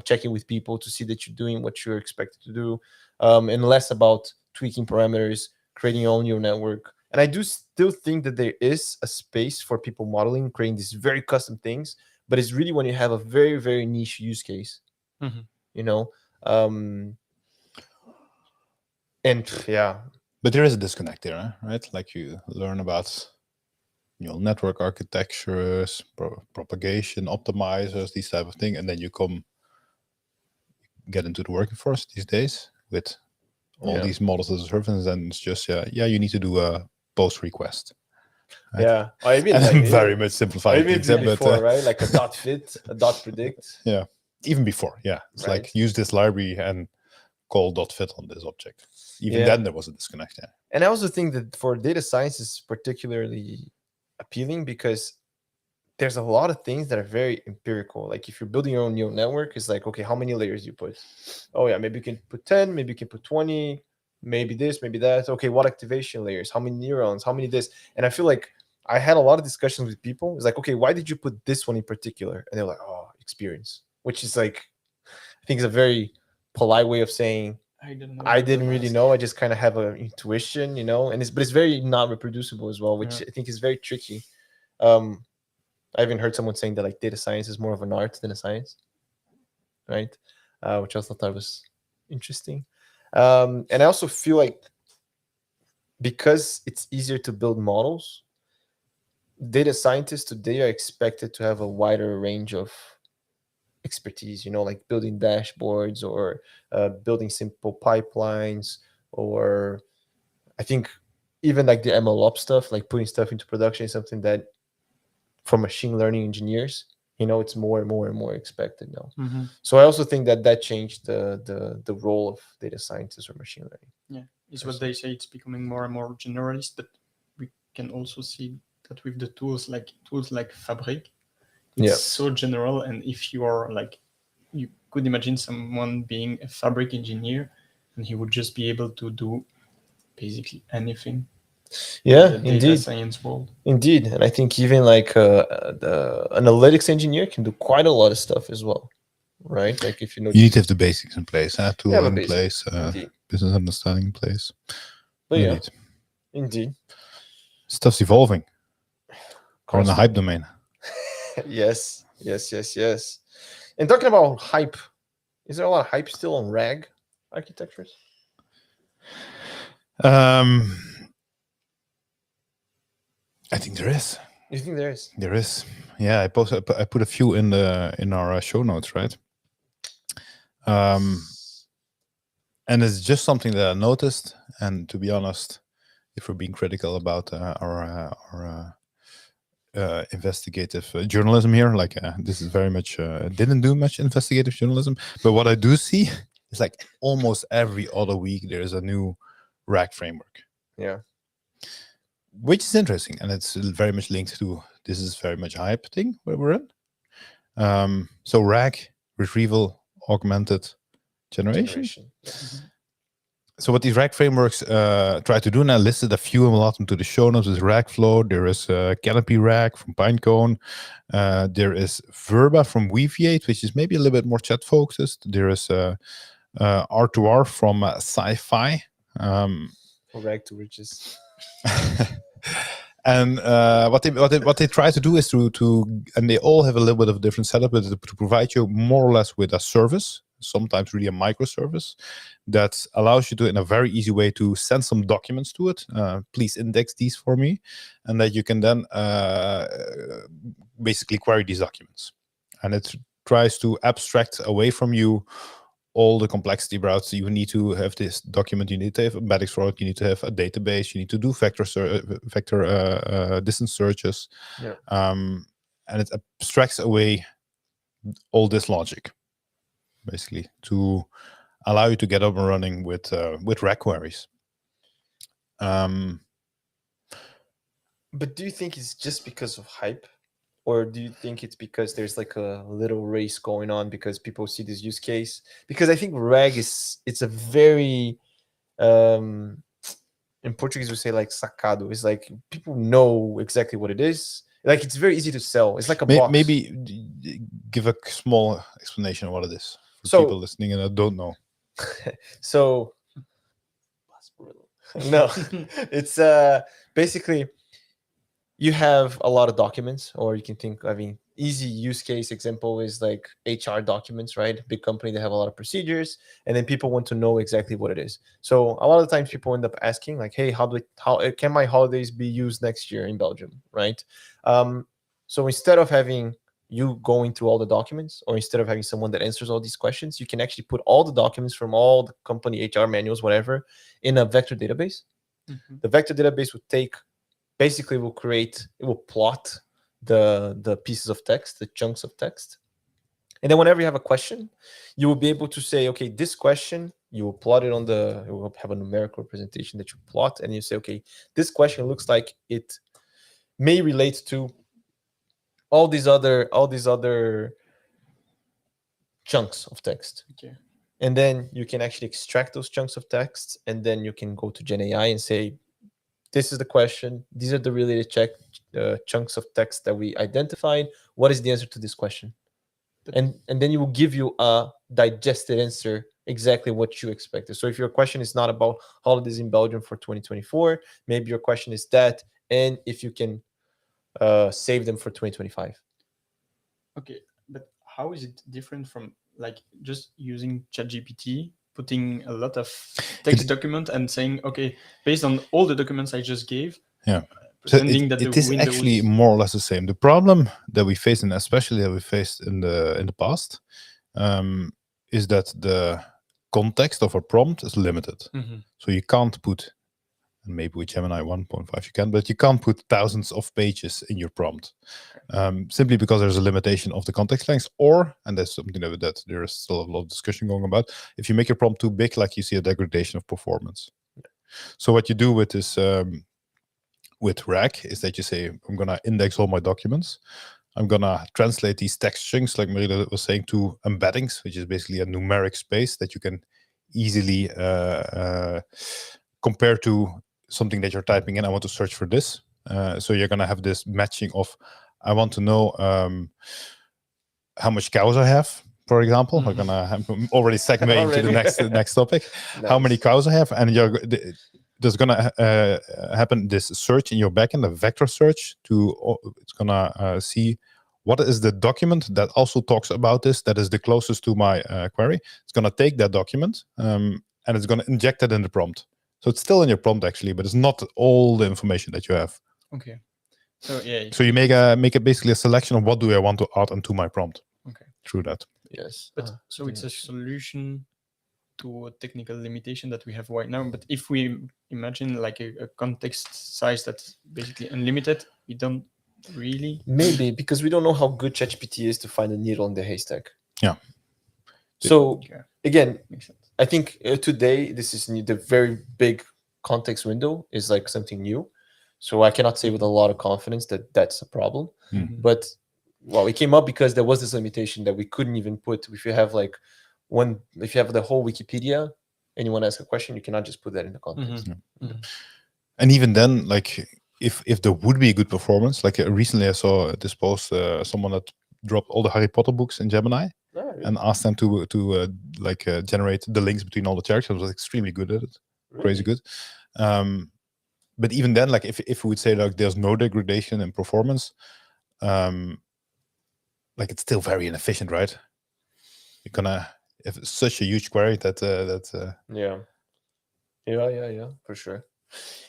checking with people to see that you're doing what you're expected to do, and less about tweaking parameters, creating your own neural network. And I do still think that there is a space for people modeling, creating these very custom things, but it's really when you have a very, very niche use case, you know. And yeah, but there is a disconnect there, right? Like, you learn about neural network architectures, propagation optimizers, these type of thing, and then you get into the working force these days with all these models as a service, and it's just you need to do a post request. Right? Yeah, I mean, and like, I'm very much simplifying things, before, but right? Like a dot fit, a dot predict. Yeah, even before, it's Right. like use this library and call dot fit on this object. Even then, there was a disconnect. Yeah. And I also think that for data science is particularly appealing because there's a lot of things that are very empirical. Like, if you're building your own neural network, it's like, okay, how many layers do you put? Oh yeah, maybe you can put 10, maybe you can put 20, maybe this, maybe that. Okay, what activation layers? How many neurons? How many this? And I feel like I had a lot of discussions with people. It's like, okay, why did you put this one in particular? And they're like, oh, experience, which is like, I think is a very polite way of saying I didn't really know. I just kind of have an intuition, you know, and it's very not reproducible as well, which I think is very tricky. I even heard someone saying that like data science is more of an art than a science, right? Which I also thought was interesting. And I also feel like because it's easier to build models, data scientists today are expected to have a wider range of expertise, you know, like building dashboards or building simple pipelines, or I think even like the MLOps stuff, like putting stuff into production is something that for machine learning engineers, you know, it's more and more and more expected now. So I also think that changed the role of data scientists or machine learning. Yeah, it's what they say. It's becoming more and more generalist, but we can also see that with the tools like Fabric, it's so general. And if you are like, you could imagine someone being a Fabric engineer, and he would just be able to do basically anything. Yeah, in the indeed. Data science world. Indeed. And I think even like the analytics engineer can do quite a lot of stuff as well, right? Like if you know, you need to have the basics in place, tool in place, Indeed. business understanding in place. But Indeed. Indeed. Stuff's evolving. We're in the hype domain. Yes. And talking about hype, is there a lot of hype still on RAG architectures? I think there is. You think there is? There is. Yeah, I put a few in our show notes, right? And it's just something that I noticed. And to be honest, if we're being critical about our investigative journalism here, like this is very much didn't do much investigative journalism. But what I do see is like almost every other week there is a new RAG framework. Yeah. Which is interesting, and it's very much linked to this is very much hype thing where we're in. So RAG, Retrieval, Augmented Generation. Yes. So what these RAG frameworks try to do, and I listed a few and a lot into the show notes, is RAGflow, there is Canopy RAG from Pinecone, there is Verba from Weaviate, which is maybe a little bit more chat focused. There is R2R from Sci-Fi. RAG to riches. And what they try to do is to and they all have a little bit of a different setup, but to provide you more or less with a service, sometimes really a microservice, that allows you to, in a very easy way, to send some documents to it. Please index these for me, and that you can then basically query these documents. And it tries to abstract away from you all the complexity routes. You need to have this document, you need to have embeddings for it, you need to have a database, you need to do vector distance searches. Yeah. And it abstracts away all this logic, basically, to allow you to get up and running with RAG queries. But do you think it's just because of hype? Or do you think it's because there's like a little race going on because people see this use case? Because I think RAG it's a very in Portuguese we say like sacado. It's like people know exactly what it is. Like it's very easy to sell. It's like a box. Maybe give a small explanation of what it is for people listening and I don't know. So no, it's basically you have a lot of documents, or you can think, I mean, easy use case example is like HR documents, right? Big company, they have a lot of procedures, and then people want to know exactly what it is. So a lot of times people end up asking like, hey, how can my holidays be used next year in Belgium, right? So instead of having you going through all the documents, or instead of having someone that answers all these questions, you can actually put all the documents from all the company HR manuals, whatever, in a vector database. Mm-hmm. The vector database would take, basically it will plot the pieces of text, the chunks of text. And then whenever you have a question, you will be able to say, okay, this question, you will plot it it will have a numerical representation that you plot, and you say, okay, this question looks like it may relate to all these other chunks of text. Okay. And then you can actually extract those chunks of text, and then you can go to Gen AI and say, this is the question. These are the related chunks of text that we identified. What is the answer to this question? And then you will give you a digested answer, exactly what you expected. So if your question is not about holidays in Belgium for 2024, maybe your question is that, and if you can save them for 2025. Okay, but how is it different from like just using ChatGPT, putting a lot of text document and saying, okay, based on all the documents I just gave, pretending that it is actually more or less the same. The problem that we face, and especially that we faced in the past, is that the context of a prompt is limited. Mm-hmm. So you can't put, and maybe with Gemini 1.5 you can, but you can't put thousands of pages in your prompt, simply because there's a limitation of the context length, or, and that's something that there is still a lot of discussion going about, if you make your prompt too big, like you see a degradation of performance. So what you do with this, with RAG, is that you say, I'm going to index all my documents. I'm going to translate these text chunks, like Maria was saying, to embeddings, which is basically a numeric space that you can easily compare to something that you're typing in. I want to search for this. So you're going to have this matching of, I want to know how much cows I have, for example. Mm-hmm. We're going to already segue into the next topic. Nice. How many cows I have, and there's going to happen this search in your backend, a vector search, it's going to see what is the document that also talks about this, that is the closest to my query. It's going to take that document and it's going to inject it in the prompt. So it's still in your prompt actually, but it's not all the information that you have. Okay. So yeah. So you make it basically a selection of what do I want to add into my prompt. Okay. Through that. Yes. But so it's a solution to a technical limitation that we have right now. But if we imagine like a context size that's basically unlimited, we don't really. Maybe because we don't know how good ChatGPT is to find a needle in the haystack. Yeah. So Yeah. again, Makes sense. I think today this is new, the very big context window is like something new. So I cannot say with a lot of confidence that that's a problem. But well, it came up because there was this limitation that we couldn't even put. If you have like if you have the whole Wikipedia and you want to ask a question, you cannot just put that in the context. And even then, like if there would be a good performance, like recently I saw this post, someone that dropped all the Harry Potter books in Gemini and asked them to generate the links between all the characters. Was extremely good at it, crazy good. But even then, like if we would say like there's no degradation in performance, like it's still very inefficient, right? You're gonna have such a huge query that Yeah, for sure.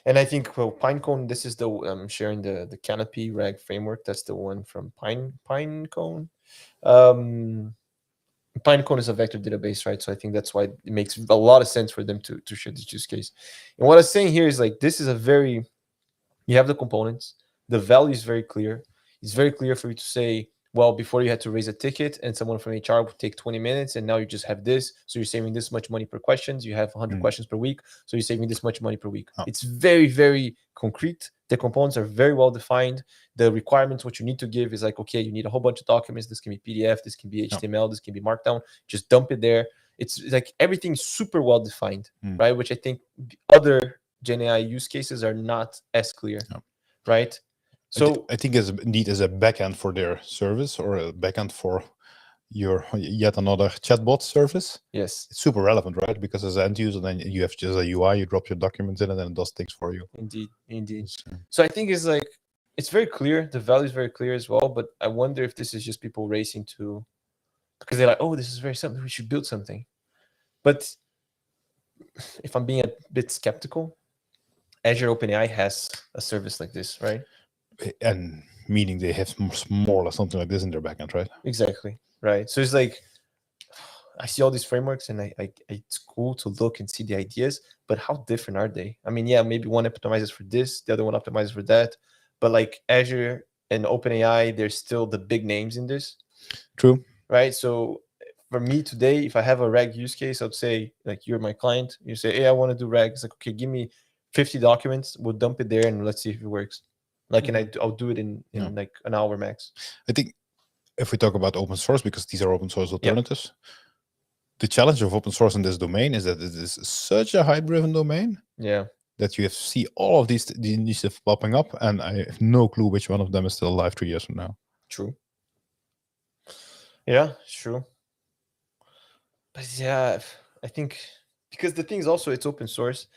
And I think Pinecone, this is the sharing the Canopy RAG framework. That's the one from Pinecone. Pinecone is a vector database, right? So I think that's why it makes a lot of sense for them to share this use case. And what I'm saying here is like this is you have the components, the value is very clear. It's very clear for you to say, well, before you had to raise a ticket and someone from HR would take 20 minutes and now you just have this. So you're saving this much money per questions. You have 100 questions per week. So you're saving this much money per week. It's very, very concrete. The components are very well defined. The requirements, what you need to give is like, okay, you need a whole bunch of documents. This can be PDF. This can be HTML. This can be Markdown. Just dump it there. It's like everything's super well defined, right? Which I think other GenAI use cases are not as clear, right? So I think is need is a backend for their service or a backend for your yet another chatbot service. Yes, it's super relevant, right? Because as an end user, then you have just a UI, you drop your documents in, and then it does things for you. Indeed. So I think it's like it's very clear. The value is very clear as well. But I wonder if this is just people racing to because they're like, oh, this is very simple. We should build something. But if I'm being a bit skeptical, Azure OpenAI has a service like this, right? And meaning they have more or less something like this in their backend, right? Exactly, right. So it's like I see all these frameworks, and it's cool to look and see the ideas, but how different are they? I mean, yeah, maybe one optimizes for this, the other one optimizes for that, but like Azure and OpenAI, there's still the big names in this. True. Right. So for me today, if I have a RAG use case, I'd say like you're my client. You say, hey, I want to do RAG. It's like, okay, give me 50 documents. We'll dump it there and let's see if it works. Like, and I'll do it in like an hour max. I think if we talk about open source, because these are open source alternatives, the challenge of open source in this domain is that it is such a hype-driven domain. Yeah. That you have to see all of these stuff popping up, and I have no clue which one of them is still alive 3 years from now. True. Yeah, true. But yeah, I think because the thing is also it's open source,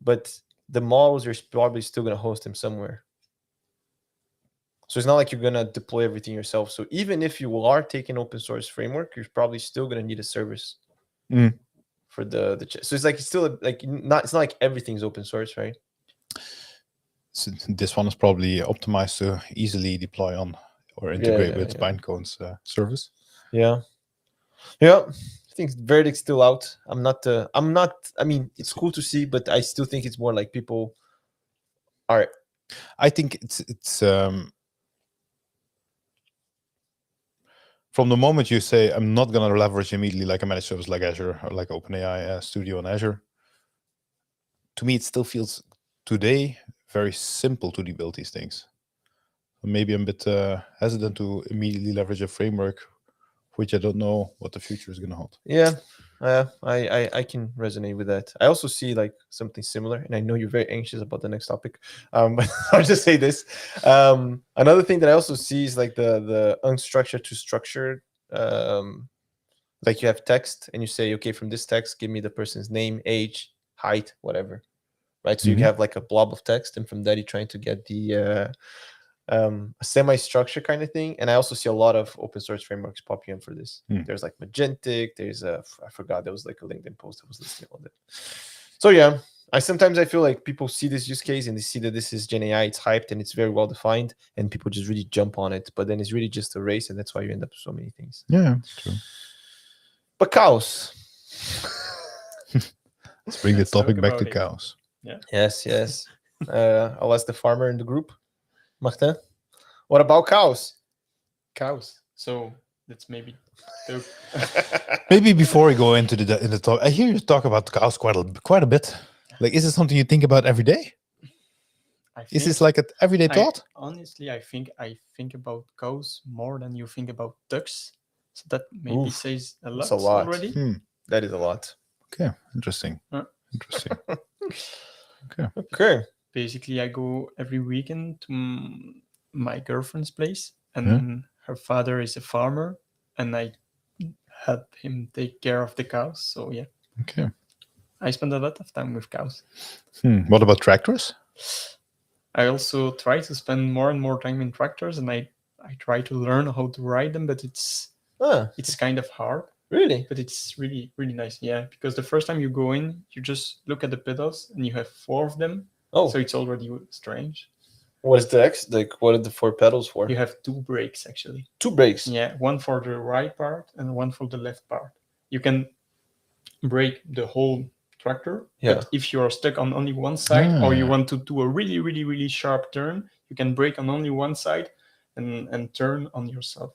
but the models are probably still going to host them somewhere. So it's not like you're going to deploy everything yourself. So even if you are taking open source framework, you're probably still going to need a service for the so it's like it's still like it's not like everything's open source, right? So this one is probably optimized to easily deploy on or integrate with Pinecone's service. Yeah. I think verdict's still out. I mean, it's cool to see, but I still think it's more like people are. I think it's from the moment you say, I'm not going to leverage immediately like a managed service like Azure or like OpenAI Studio on Azure, to me, it still feels today very simple to build these things. Maybe I'm a bit hesitant to immediately leverage a framework, which I don't know what the future is going to hold. Yeah, I can resonate with that. I also see like something similar, and I know you're very anxious about the next topic, but I'll just say this. Another thing that I also see is like the unstructured to structured. Like you have text, and you say, okay, from this text, give me the person's name, age, height, whatever. Right. So you have like a blob of text, and from that you're trying to get the a semi-structure kind of thing. And I also see a lot of open source frameworks popping up for this. There's like Magentic, there's I forgot, there was like a LinkedIn post that was listing all that. So yeah, Sometimes I feel like people see this use case and they see that this is Gen AI, it's hyped and it's very well defined, and people just really jump on it. But then it's really just a race, and that's why you end up with so many things. Yeah, true. But cows. Let's bring the Let's talk topic back to about it. cows. Yes. I'll ask the farmer in the group. Martin, what about cows? Cows. So that's maybe. Maybe before we go into the talk, I hear you talk about cows quite a bit. Like, is it something you think about every day? Is this like an everyday thought? Honestly, I think about cows more than you think about ducks. So that maybe says a lot, That's a lot. already. That is a lot. Okay, interesting. Huh? Interesting. Okay. Basically, I go every weekend to my girlfriend's place, and her father is a farmer, and I help him take care of the cows. So yeah. Okay. I spend a lot of time with cows. What about tractors? I also try to spend more and more time in tractors, and I try to learn how to ride them, but it's kind of hard. Really? But it's really, really nice. Yeah, because the first time you go in, you just look at the pedals, and you have 4 of them. Oh. So it's already strange. What is what are the 4 pedals for? You have 2 brakes, actually. 2 brakes? Yeah, one for the right part and one for the left part. You can brake the whole tractor. Yeah. But if you're stuck on only one side, or you want to do a really, really, really sharp turn, you can brake on only one side and turn on yourself.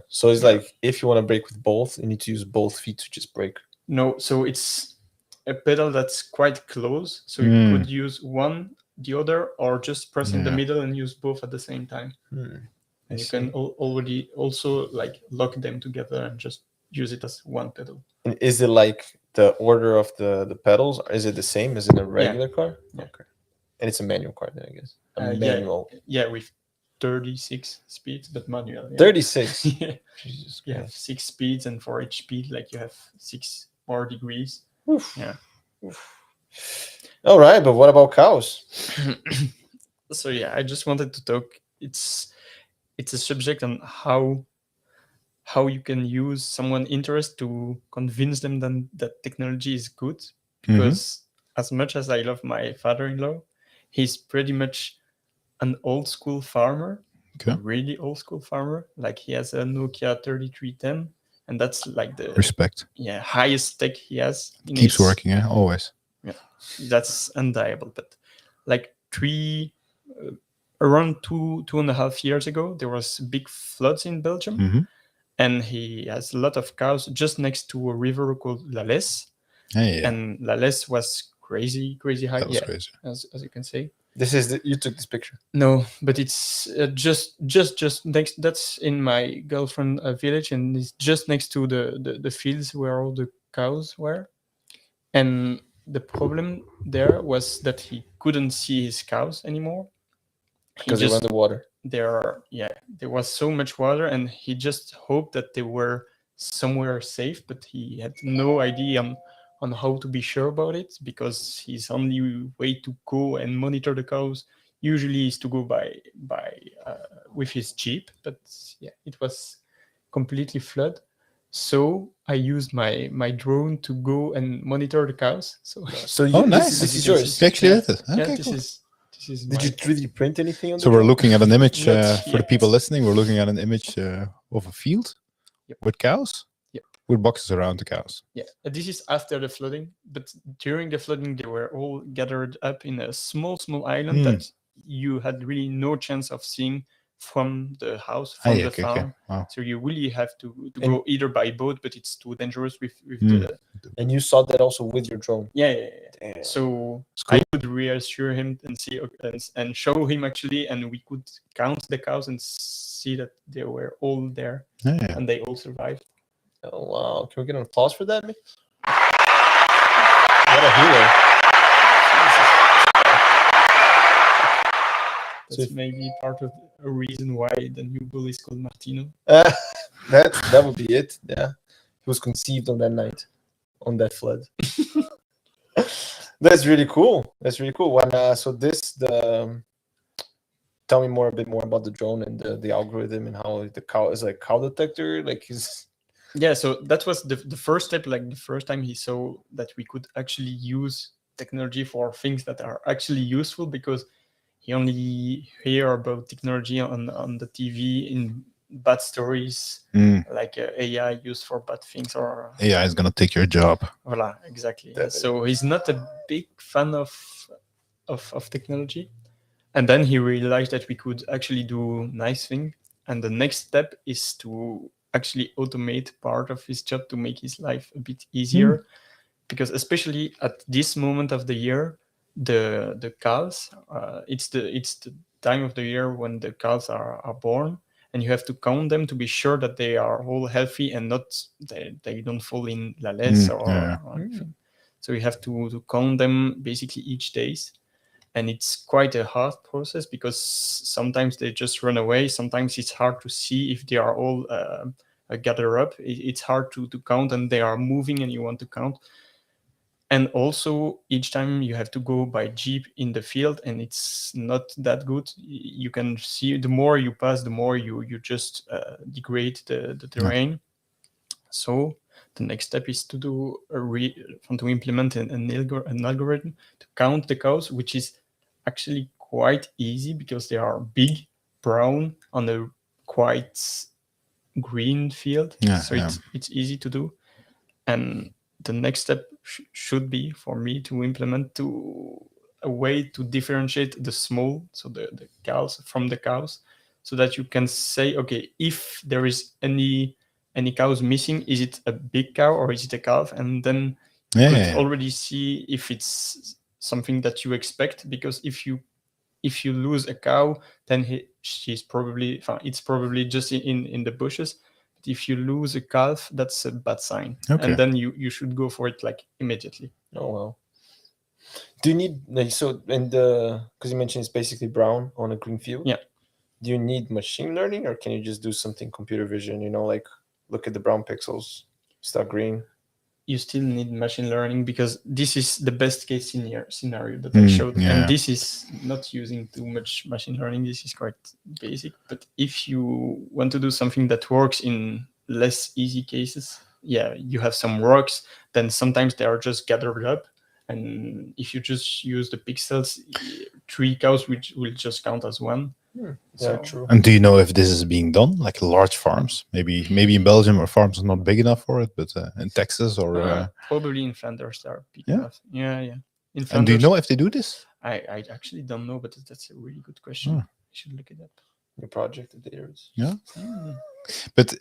So it's like, if you want to brake with both, you need to use both feet to just brake. No, so it's a pedal that's quite close. So you could use one, the other, or just press in the middle and use both at the same time. And you can already also like lock them together and just use it as one pedal. And is it like the order of the pedals? Is it the same as in a regular car? Yeah. Okay. And it's a manual car then, I guess. Manual. Yeah, with 36 speeds, but manual. Yeah. 36? Yeah. Jesus You have Christ. 6 speeds, and for each speed, like you have 6 more degrees. Oof. Yeah. All right, but what about cows? So yeah, I just wanted to talk. It's a subject on how you can use someone interest to convince them that technology is good. Because as much as I love my father-in-law, he's pretty much an old school farmer, really old school farmer. Like he has a Nokia 3310, and that's like the Respect. highest tech he has. Keeps working, always. Yeah, that's undeniable. But like around 2.5 years ago, there was big floods in Belgium, and he has a lot of cows just next to a river called La Lesse. And La Lesse was crazy high. That was crazy. As you can say. This is you took this picture. No, but it's just next. That's in my girlfriend village, and it's just next to the fields where all the cows were. And the problem there was that he couldn't see his cows anymore. Because they were underwater. There was so much water, and he just hoped that they were somewhere safe, but he had no idea on how to be sure about it, because his only way to go and monitor the cows usually is to go by with his jeep. But yeah, it was completely flood. So I used my drone to go and monitor the cows. So nice. This is yours. You actually did it. Yeah, Okay, this cool. is. Did you 3D print anything on So we're looking at an image for the people yet. listening. We're looking at an image of a field with cows, with boxes around the cows. Yeah, this is after the flooding, but during the flooding, they were all gathered up in a small island that you had really no chance of seeing from the house, from the farm. Wow. So you really have to go either by boat, but it's too dangerous with the... And you saw that also with your drone? Yeah. So cool. I could reassure him and see and show him actually, and we could count the cows and see that they were all there, and they all survived. Oh, wow. Can we get an applause for that, man? What a hero. That's maybe part of a reason why the new bull is called Martino. That would be it. Yeah. He was conceived on that night, on that flood. That's really cool. Tell me a bit more about the drone and the algorithm and how the cow is like cow detector. Yeah, so that was the first step. Like the first time he saw that we could actually use technology for things that are actually useful, because he only hear about technology on the TV in bad stories, like AI used for bad things, or AI is gonna take your job. voila, exactly. Yeah. So he's not a big fan of technology. And then he realized that we could actually do nice things. And the next step is to actually automate part of his job to make his life a bit easier. Because especially at this moment of the year, the cows, it's the time of the year when the cows are born, and you have to count them to be sure that they are all healthy and not they don't fall in la laisse or anything. So you have to count them basically each days. And it's quite a hard process, because sometimes they just run away. Sometimes it's hard to see if they are all gathered up. It's hard to count, and they are moving and you want to count. And also each time you have to go by jeep in the field, and it's not that good. You can see the more you pass, the more you just degrade the terrain. So the next step is to do to implement an algorithm to count the cows, which is actually quite easy, because they are big, brown, on a quite green field. So it's easy to do. And the next step should be for me to implement a way to differentiate the small, so the cows from the cows, so that you can say, okay, if there is any cows missing, is it a big cow or is it a calf? And then you could already see if it's something that you expect, because if you lose a cow, then it's probably just in the bushes. But if you lose a calf, that's a bad sign. And then you should go for it like immediately. Oh wow. Do you need because you mentioned it's basically brown on a green field? Yeah. Do you need machine learning, or can you just do something computer vision, like look at the brown pixels, start green? You still need machine learning, because this is the best case scenario that I showed. And this is not using too much machine learning. This is quite basic. But if you want to do something that works in less easy cases, you have some rocks, then sometimes they are just gathered up. And if you just use the pixels, 3 cows which will just count as 1. True. And do you know if this is being done, like large farms? Maybe in Belgium, where farms are not big enough for it, but in Texas or probably in Flanders they are big enough. Yeah. In Flanders, and do you know if they do this? I actually don't know, but that's a really good question. I should look it up. Your project of theirs. Yeah. But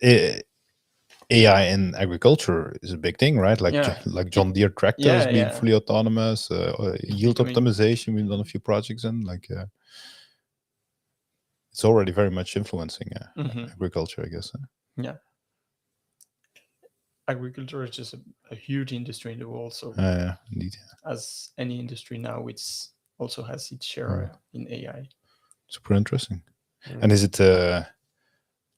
AI in agriculture is a big thing, right? Like John Deere tractors being fully autonomous, yield optimization. We've done a few projects in it's already very much influencing agriculture, I guess. Yeah. Agriculture is just a huge industry in the world. So indeed. As any industry now, it's also has its share in AI. Super interesting. And is it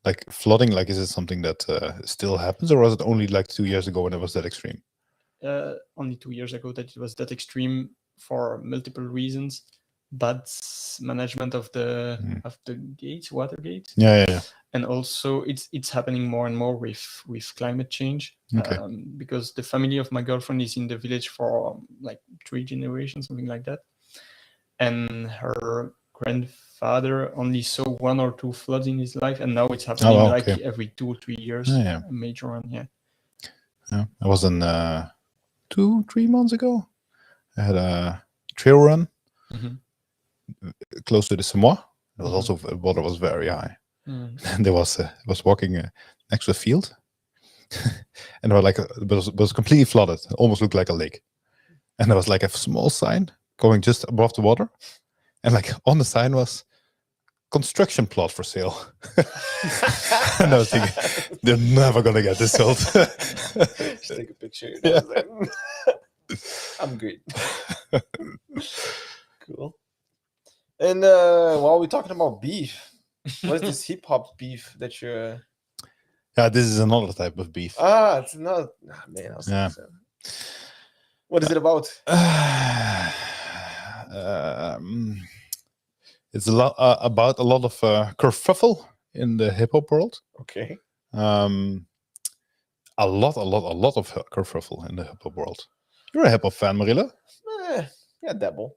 like flooding? Like, is it something that still happens, or was it only like 2 years ago when it was that extreme? Only 2 years ago that it was that extreme for multiple reasons. Bad management of the water gates. Yeah. And also it's happening more and more with climate change. Because the family of my girlfriend is in the village for like 3 generations, something like that. And her grandfather only saw 1 or 2 floods in his life, and now it's happening every 2 or 3 years. A major one. I was in 2-3 months ago. I had a trail run close to the Samoa. It was also water was very high, and there was walking next to a field, and there was it was completely flooded. It almost looked like a lake, and there was like a small sign going just above the water, and like on the sign was construction plot for sale. And I was thinking, they're never gonna get this sold. Just take a picture. I'm good. Cool. And while we're talking about beef, what is this hip hop beef that you're? Yeah, this is another type of beef. It's not. Man, I was so. What is it about? It's about a lot of kerfuffle in the hip hop world. Okay. A lot of kerfuffle in the hip hop world. You're a hip hop fan, Marilla? Yeah, dabble.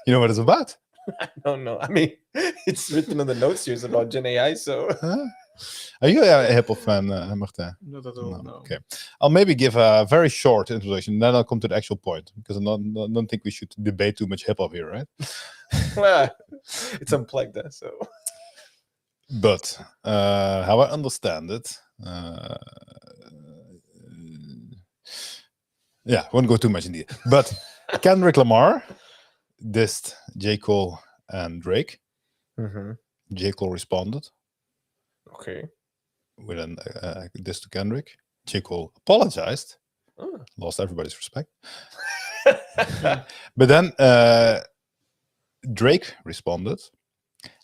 You know what it's about? I don't know. I mean, it's written in the notes here. It's about Gen AI, so. Huh? Are you a hip-hop fan, Martin? Not at all. No. Okay. I'll maybe give a very short introduction, then I'll come to the actual point, because I don't think we should debate too much hip-hop here, right? Well, it's unplugged, so. But how I understand it, I won't go too much in detail. But Kendrick Lamar dissed J. Cole and Drake. Mm-hmm. J. Cole responded Okay. with a diss to Kendrick. J. Cole apologized, Oh. lost everybody's respect. But then Drake responded.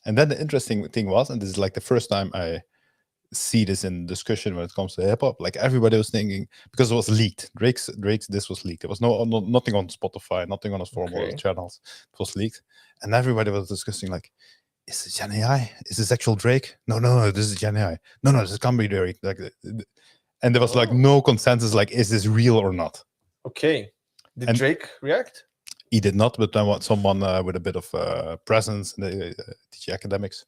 And then the interesting thing was, and this is like the first time I see this in discussion when it comes to hip hop, like everybody was thinking, because it was leaked. Drake's this was leaked. There was nothing on Spotify, nothing on his formal channels. It was leaked, and everybody was discussing like, is it Gen AI? Is this actual Drake? No, this is Gen AI. No, this can't be Drake. Like, and there was like no consensus. Like, is this real or not? Okay. Did Drake react? He did not, but then someone with a bit of presence in the teaching academics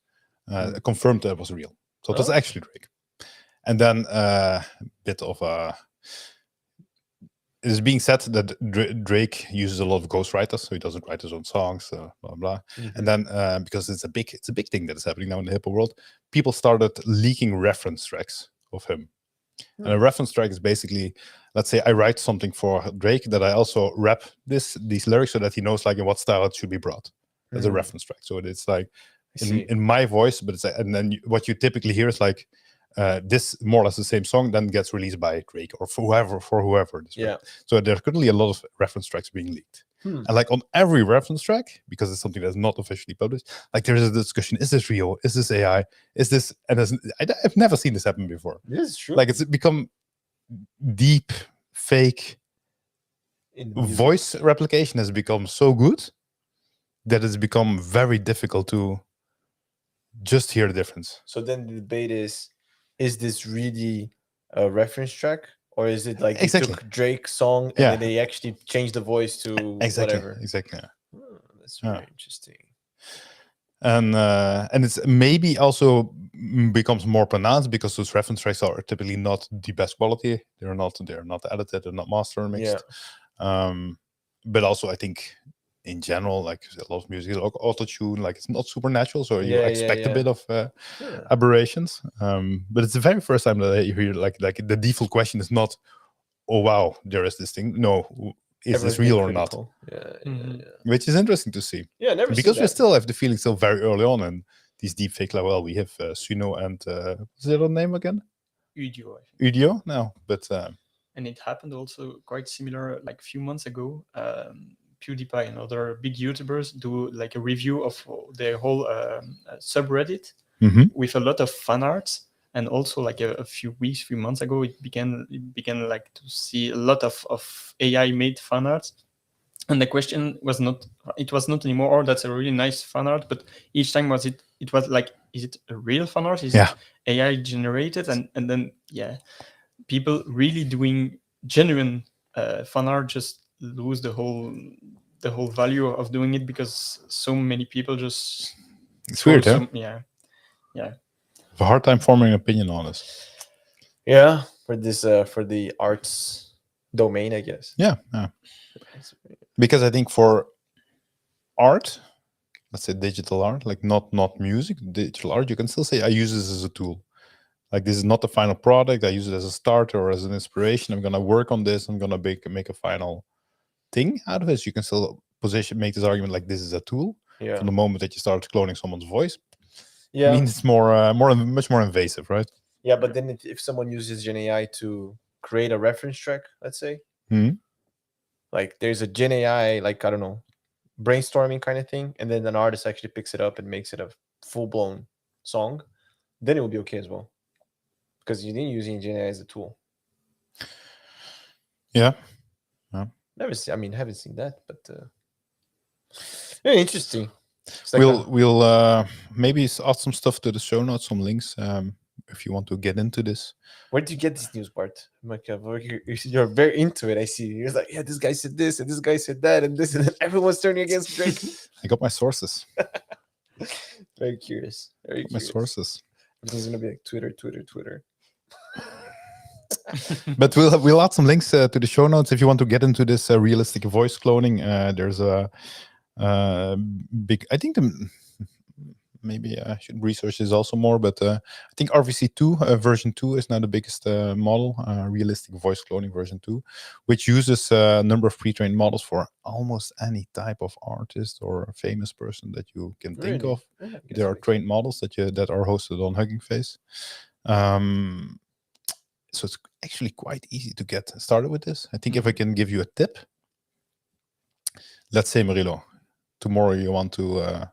confirmed that it was real. So it was actually Drake. And then a bit of it is being said that Drake uses a lot of ghostwriters, so he doesn't write his own songs, blah blah. Mm-hmm. And then because it's a big thing that is happening now in the hip hop world, people started leaking reference tracks of him. And a reference track is basically, let's say I write something for Drake that I also rap these lyrics so that he knows like in what style it should be brought. As a reference track. So it's like in my voice, but it's and then what you typically hear is like this more or less the same song then gets released by Drake or for whoever. Yeah. So there's currently a lot of reference tracks being leaked. And like on every reference track, because it's something that's not officially published, like there is a discussion: is this real? Is this AI? Is this? And I've never seen this happen before. This is true. Like it's become deep fake voice replication has become so good that it's become very difficult to just hear the difference. So then the debate is this really a reference track? Or is it like they took Drake's song and then they actually changed the voice to whatever? Exactly. That's very interesting. And it's maybe also becomes more pronounced because those reference tracks are typically not the best quality. They're not edited, they're not master mixed. But also I think in general, like a lot of music is auto-tune, like it's not super natural, so you expect a bit of aberrations. But it's the very first time that I hear like the default question is not, oh wow, there is this thing. No, is this real or not? Which is interesting to see. Yeah, never because we still have the feeling still very early on in these deep fake. Like, well, we have Suno and what's the other name again? Udio now, but and it happened also quite similar like a few months ago. PewDiePie and other big YouTubers do like a review of their whole subreddit with a lot of fan arts, and also like a few months ago, it began like to see a lot of AI made fan arts, and the question was not anymore, oh, that's a really nice fan art, but each time it was like, is it a real fan art? Is it AI generated? And then people really doing genuine fan art just lose the whole value of doing it, because so many people just it's weird, huh? I have a hard time forming an opinion on this. Yeah, for this for the arts domain, I guess. Yeah. Because I think for art, let's say digital art, like not music, digital art, you can still say I use this as a tool. Like this is not the final product. I use it as a starter or as an inspiration. I'm gonna work on this. I'm gonna make a final thing out of it. So you can still make this argument like this is a tool. Yeah. From the moment that you start cloning someone's voice, yeah, it means it's much more invasive, right? Yeah, but then if someone uses Gen AI to create a reference track, let's say, like there's a Gen AI, like I don't know, brainstorming kind of thing, and then an artist actually picks it up and makes it a full-blown song, then it will be okay as well, because you didn't use Gen AI as a tool. Yeah. Haven't seen that, but very interesting. Like we'll maybe add some stuff to the show notes, some links. if you want to get into this. Where did you get this news, Bart? I'm like, you're very into it. I see. You're like, yeah, this guy said this, and this guy said that, and this, and then everyone's turning against Drake. I got my sources. Very curious. Very My curious. sources. Everything's gonna be like Twitter. But we'll add some links to the show notes if you want to get into this realistic voice cloning. There's a big. I think maybe I should research this also more, but I think RVC2 version 2 is now the biggest model, realistic voice cloning version 2, which uses a number of pre-trained models for almost any type of artist or famous person that you can think of. Yeah, There are trained models that are hosted on Hugging Face. So it's actually quite easy to get started with this. I think if I can give you a tip, let's say, Marilo, tomorrow you want to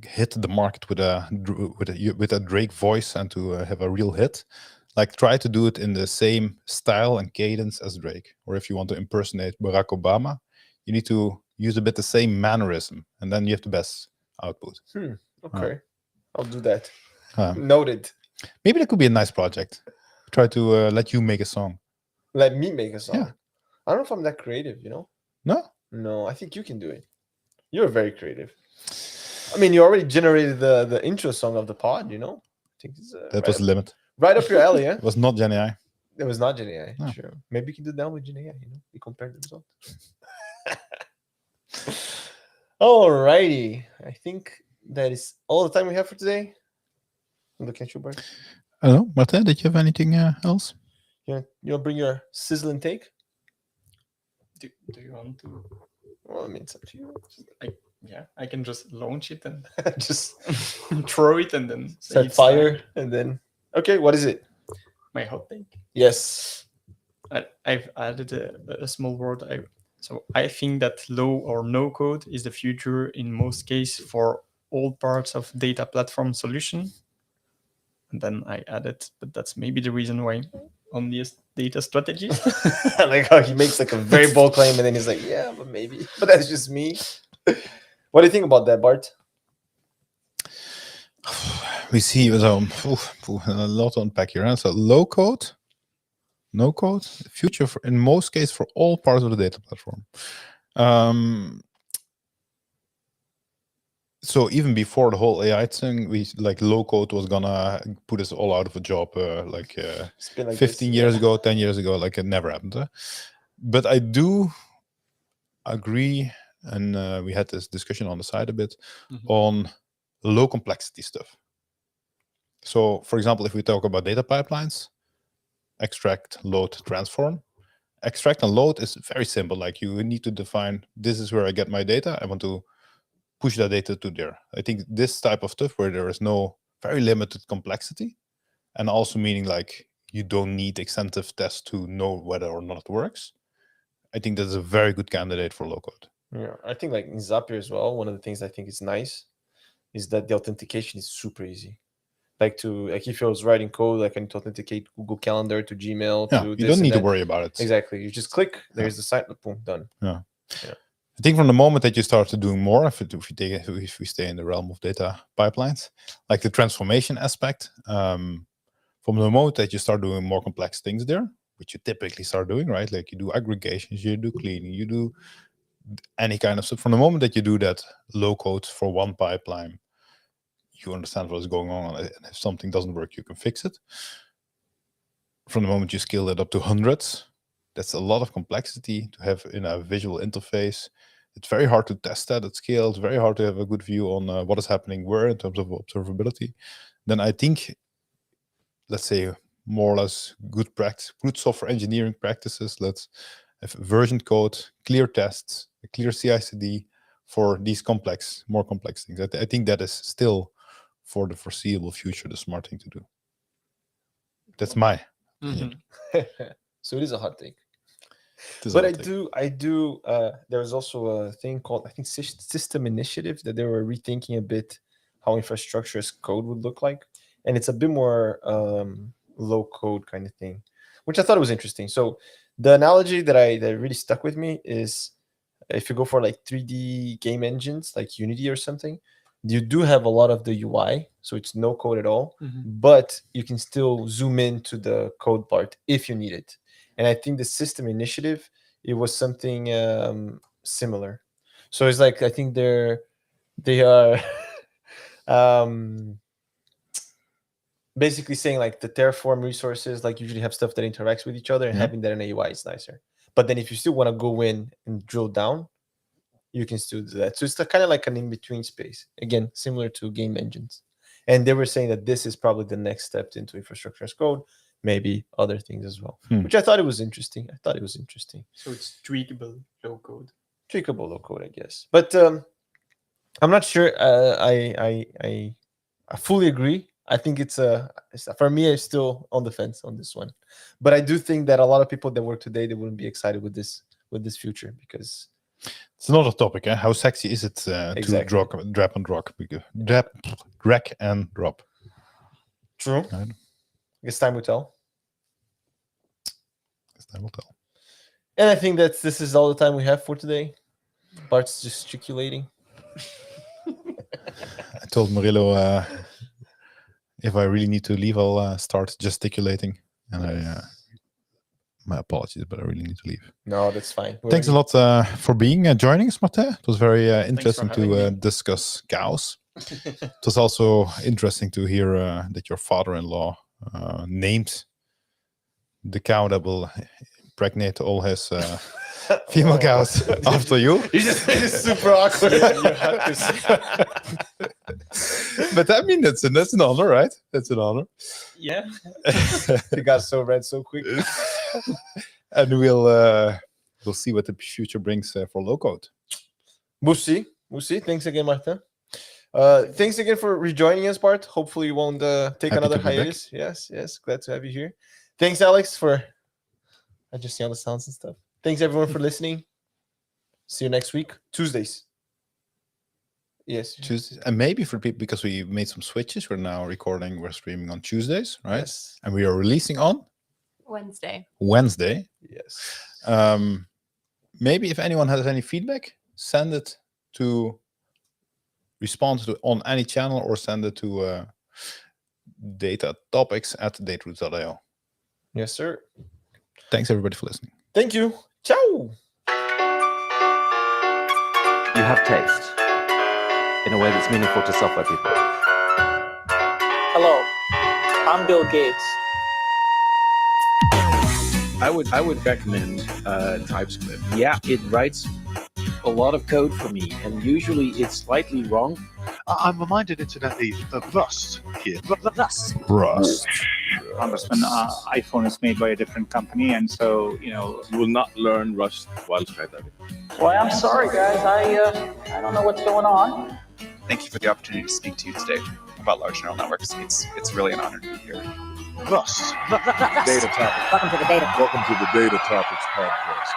hit the market with a Drake voice and to have a real hit, like try to do it in the same style and cadence as Drake. Or if you want to impersonate Barack Obama, you need to use a bit the same mannerism, and then you have the best output. Okay, I'll do that. Um, Noted. Maybe that could be a nice project. Try to let you make a song. Let me make a song. Yeah. I don't know if I'm that creative, you know? No? I think you can do it. You're very creative. I mean, you already generated the intro song of the pod, you know? I think it's, That was the limit. right up your alley, yeah? It was not Gen AI. It was not Gen AI. No. Sure. Maybe you can do that with Gen AI, you know? We compare the results. Alrighty. I think that is all the time we have for today. I'm looking at you, Bart. I don't know. Martin, did you have anything else? You want to bring your sizzling take? Do you want to? Well, I mean, it's up to you. I can just launch it and Just throw it and then say set it's fire time. and then... Okay, what is it? My hot take. Yes. I've added a small word. So I think that low or no code is the future in most cases for all parts of data platform solution. And then I added, but that's maybe the reason why only a data strategist. I like how he makes like a very bold claim and then he's like, yeah, but maybe. But that's just me. What do you think about that, Bart? We see a lot to unpack here. So low code, no code, future in most cases for all parts of the data platform. So even before the whole AI thing, we like low code was gonna put us all out of a job. It's been like 15 this, years ago, 10 years ago, like it never happened. But I do agree, and we had this discussion on the side a bit on low complexity stuff. So, for example, if we talk about data pipelines, extract, load, transform. Extract and load is very simple. Like you need to define, this is where I get my data. I want to push that data to there. I think this type of stuff where there is no very limited complexity, and also meaning like you don't need extensive tests to know whether or not it works. I think that's a very good candidate for low code. Yeah, I think like in Zapier as well, one of the things I think is nice is that the authentication is super easy. Like if I was writing code, like I need to authenticate Google Calendar to Gmail. Yeah, to you this don't need and to worry about it. Exactly. You just click, there's the site, boom, done. Yeah. Yeah. I think from the moment that you start to doing more, if we stay in the realm of data pipelines, like the transformation aspect, from the moment that you start doing more complex things there, which you typically start doing, right? Like you do aggregations, you do cleaning, you do any kind of stuff. From the moment that you do that low code for one pipeline, you understand what's going on, and if something doesn't work, you can fix it. From the moment you scale it up to hundreds, that's a lot of complexity to have in a visual interface. It's very hard to test that at scale. It's very hard to have a good view on what is happening where in terms of observability. Then I think, let's say, more or less good practice, good software engineering practices. Let's have version code, clear tests, a clear CI/CD for these more complex things. I think that is still, for the foreseeable future, the smart thing to do. That's my opinion. So it is a hot take. It is a But hot I take. do. There's also a thing called, I think, System Initiative, that they were rethinking a bit how infrastructure as code would look like, and it's a bit more low code kind of thing, which I thought was interesting. So the analogy that really stuck with me is if you go for like 3D game engines like Unity or something, You do have a lot of the UI, so it's no code at all, Mhm. but you can still zoom into the code part if you need it. And I think the system initiative, it was something similar. So it's like I think they are basically saying like the Terraform resources like usually have stuff that interacts with each other, and Yeah. having that in a UI is nicer. But then if you still want to go in and drill down, you can still do that. So it's kind of like an in-between space. Again, similar to game engines. And they were saying that this is probably the next step into infrastructure as code, maybe other things as well, which I thought it was interesting. So it's tweakable low code. Tweakable low code, I guess. But I'm not sure. I fully agree. I think it's for me, I'm still on the fence on this one. But I do think that a lot of people that work today, they wouldn't be excited with this future, because It's another topic. How sexy is it to Exactly. drag and drop? Drag and drop. true. Right. I guess time will tell. As time will tell. And I think that this is all the time we have for today. Bart's gesticulating. I told Murillo if I really need to leave, I'll start gesticulating. And my apologies, but I really need to leave. No, that's fine. Thanks a lot for joining us, Martin. It was very interesting having to me. discuss cows. It was also interesting to hear that your father-in-law named the cow that will impregnate all his female cows after you. You just made it super awkward. You had to say. But I mean, that's an honor, right? That's an honor. Yeah. He got so red so quick. And we'll see what the future brings for low code. We'll see. Thanks again, Martin. Thanks again for rejoining us, Bart. Hopefully you won't take Happy another to be back. hiatus. Yes. Glad to have you here. Thanks, Alex, for adjusting all the sounds and stuff. Thanks, everyone, for listening. See you next week. Tuesdays. Yes. Tuesdays, and maybe for people, because we made some switches, we're streaming on Tuesdays, right? Yes. And we are releasing on Wednesday. Yes. Maybe if anyone has any feedback, send it to on any channel, or send it to datatopics@dateroots.io. Yes, sir. Thanks everybody for listening. Thank you. Ciao. You have taste in a way that's meaningful to software people. Hello, I'm Bill Gates. I would recommend TypeScript. Yeah, it writes a lot of code for me, and usually it's slightly wrong. I'm reminded incidentally that Rust here. Thus, Rust. Congressman, iPhone is made by a different company, and so You will not learn Rust while skydiving. Boy, I'm sorry, guys. I don't know what's going on. Thank you for the opportunity to speak to you today about large neural networks. It's really an honor to be here. Rust. Data topics. Welcome to the data. Welcome to the Data Topics podcast.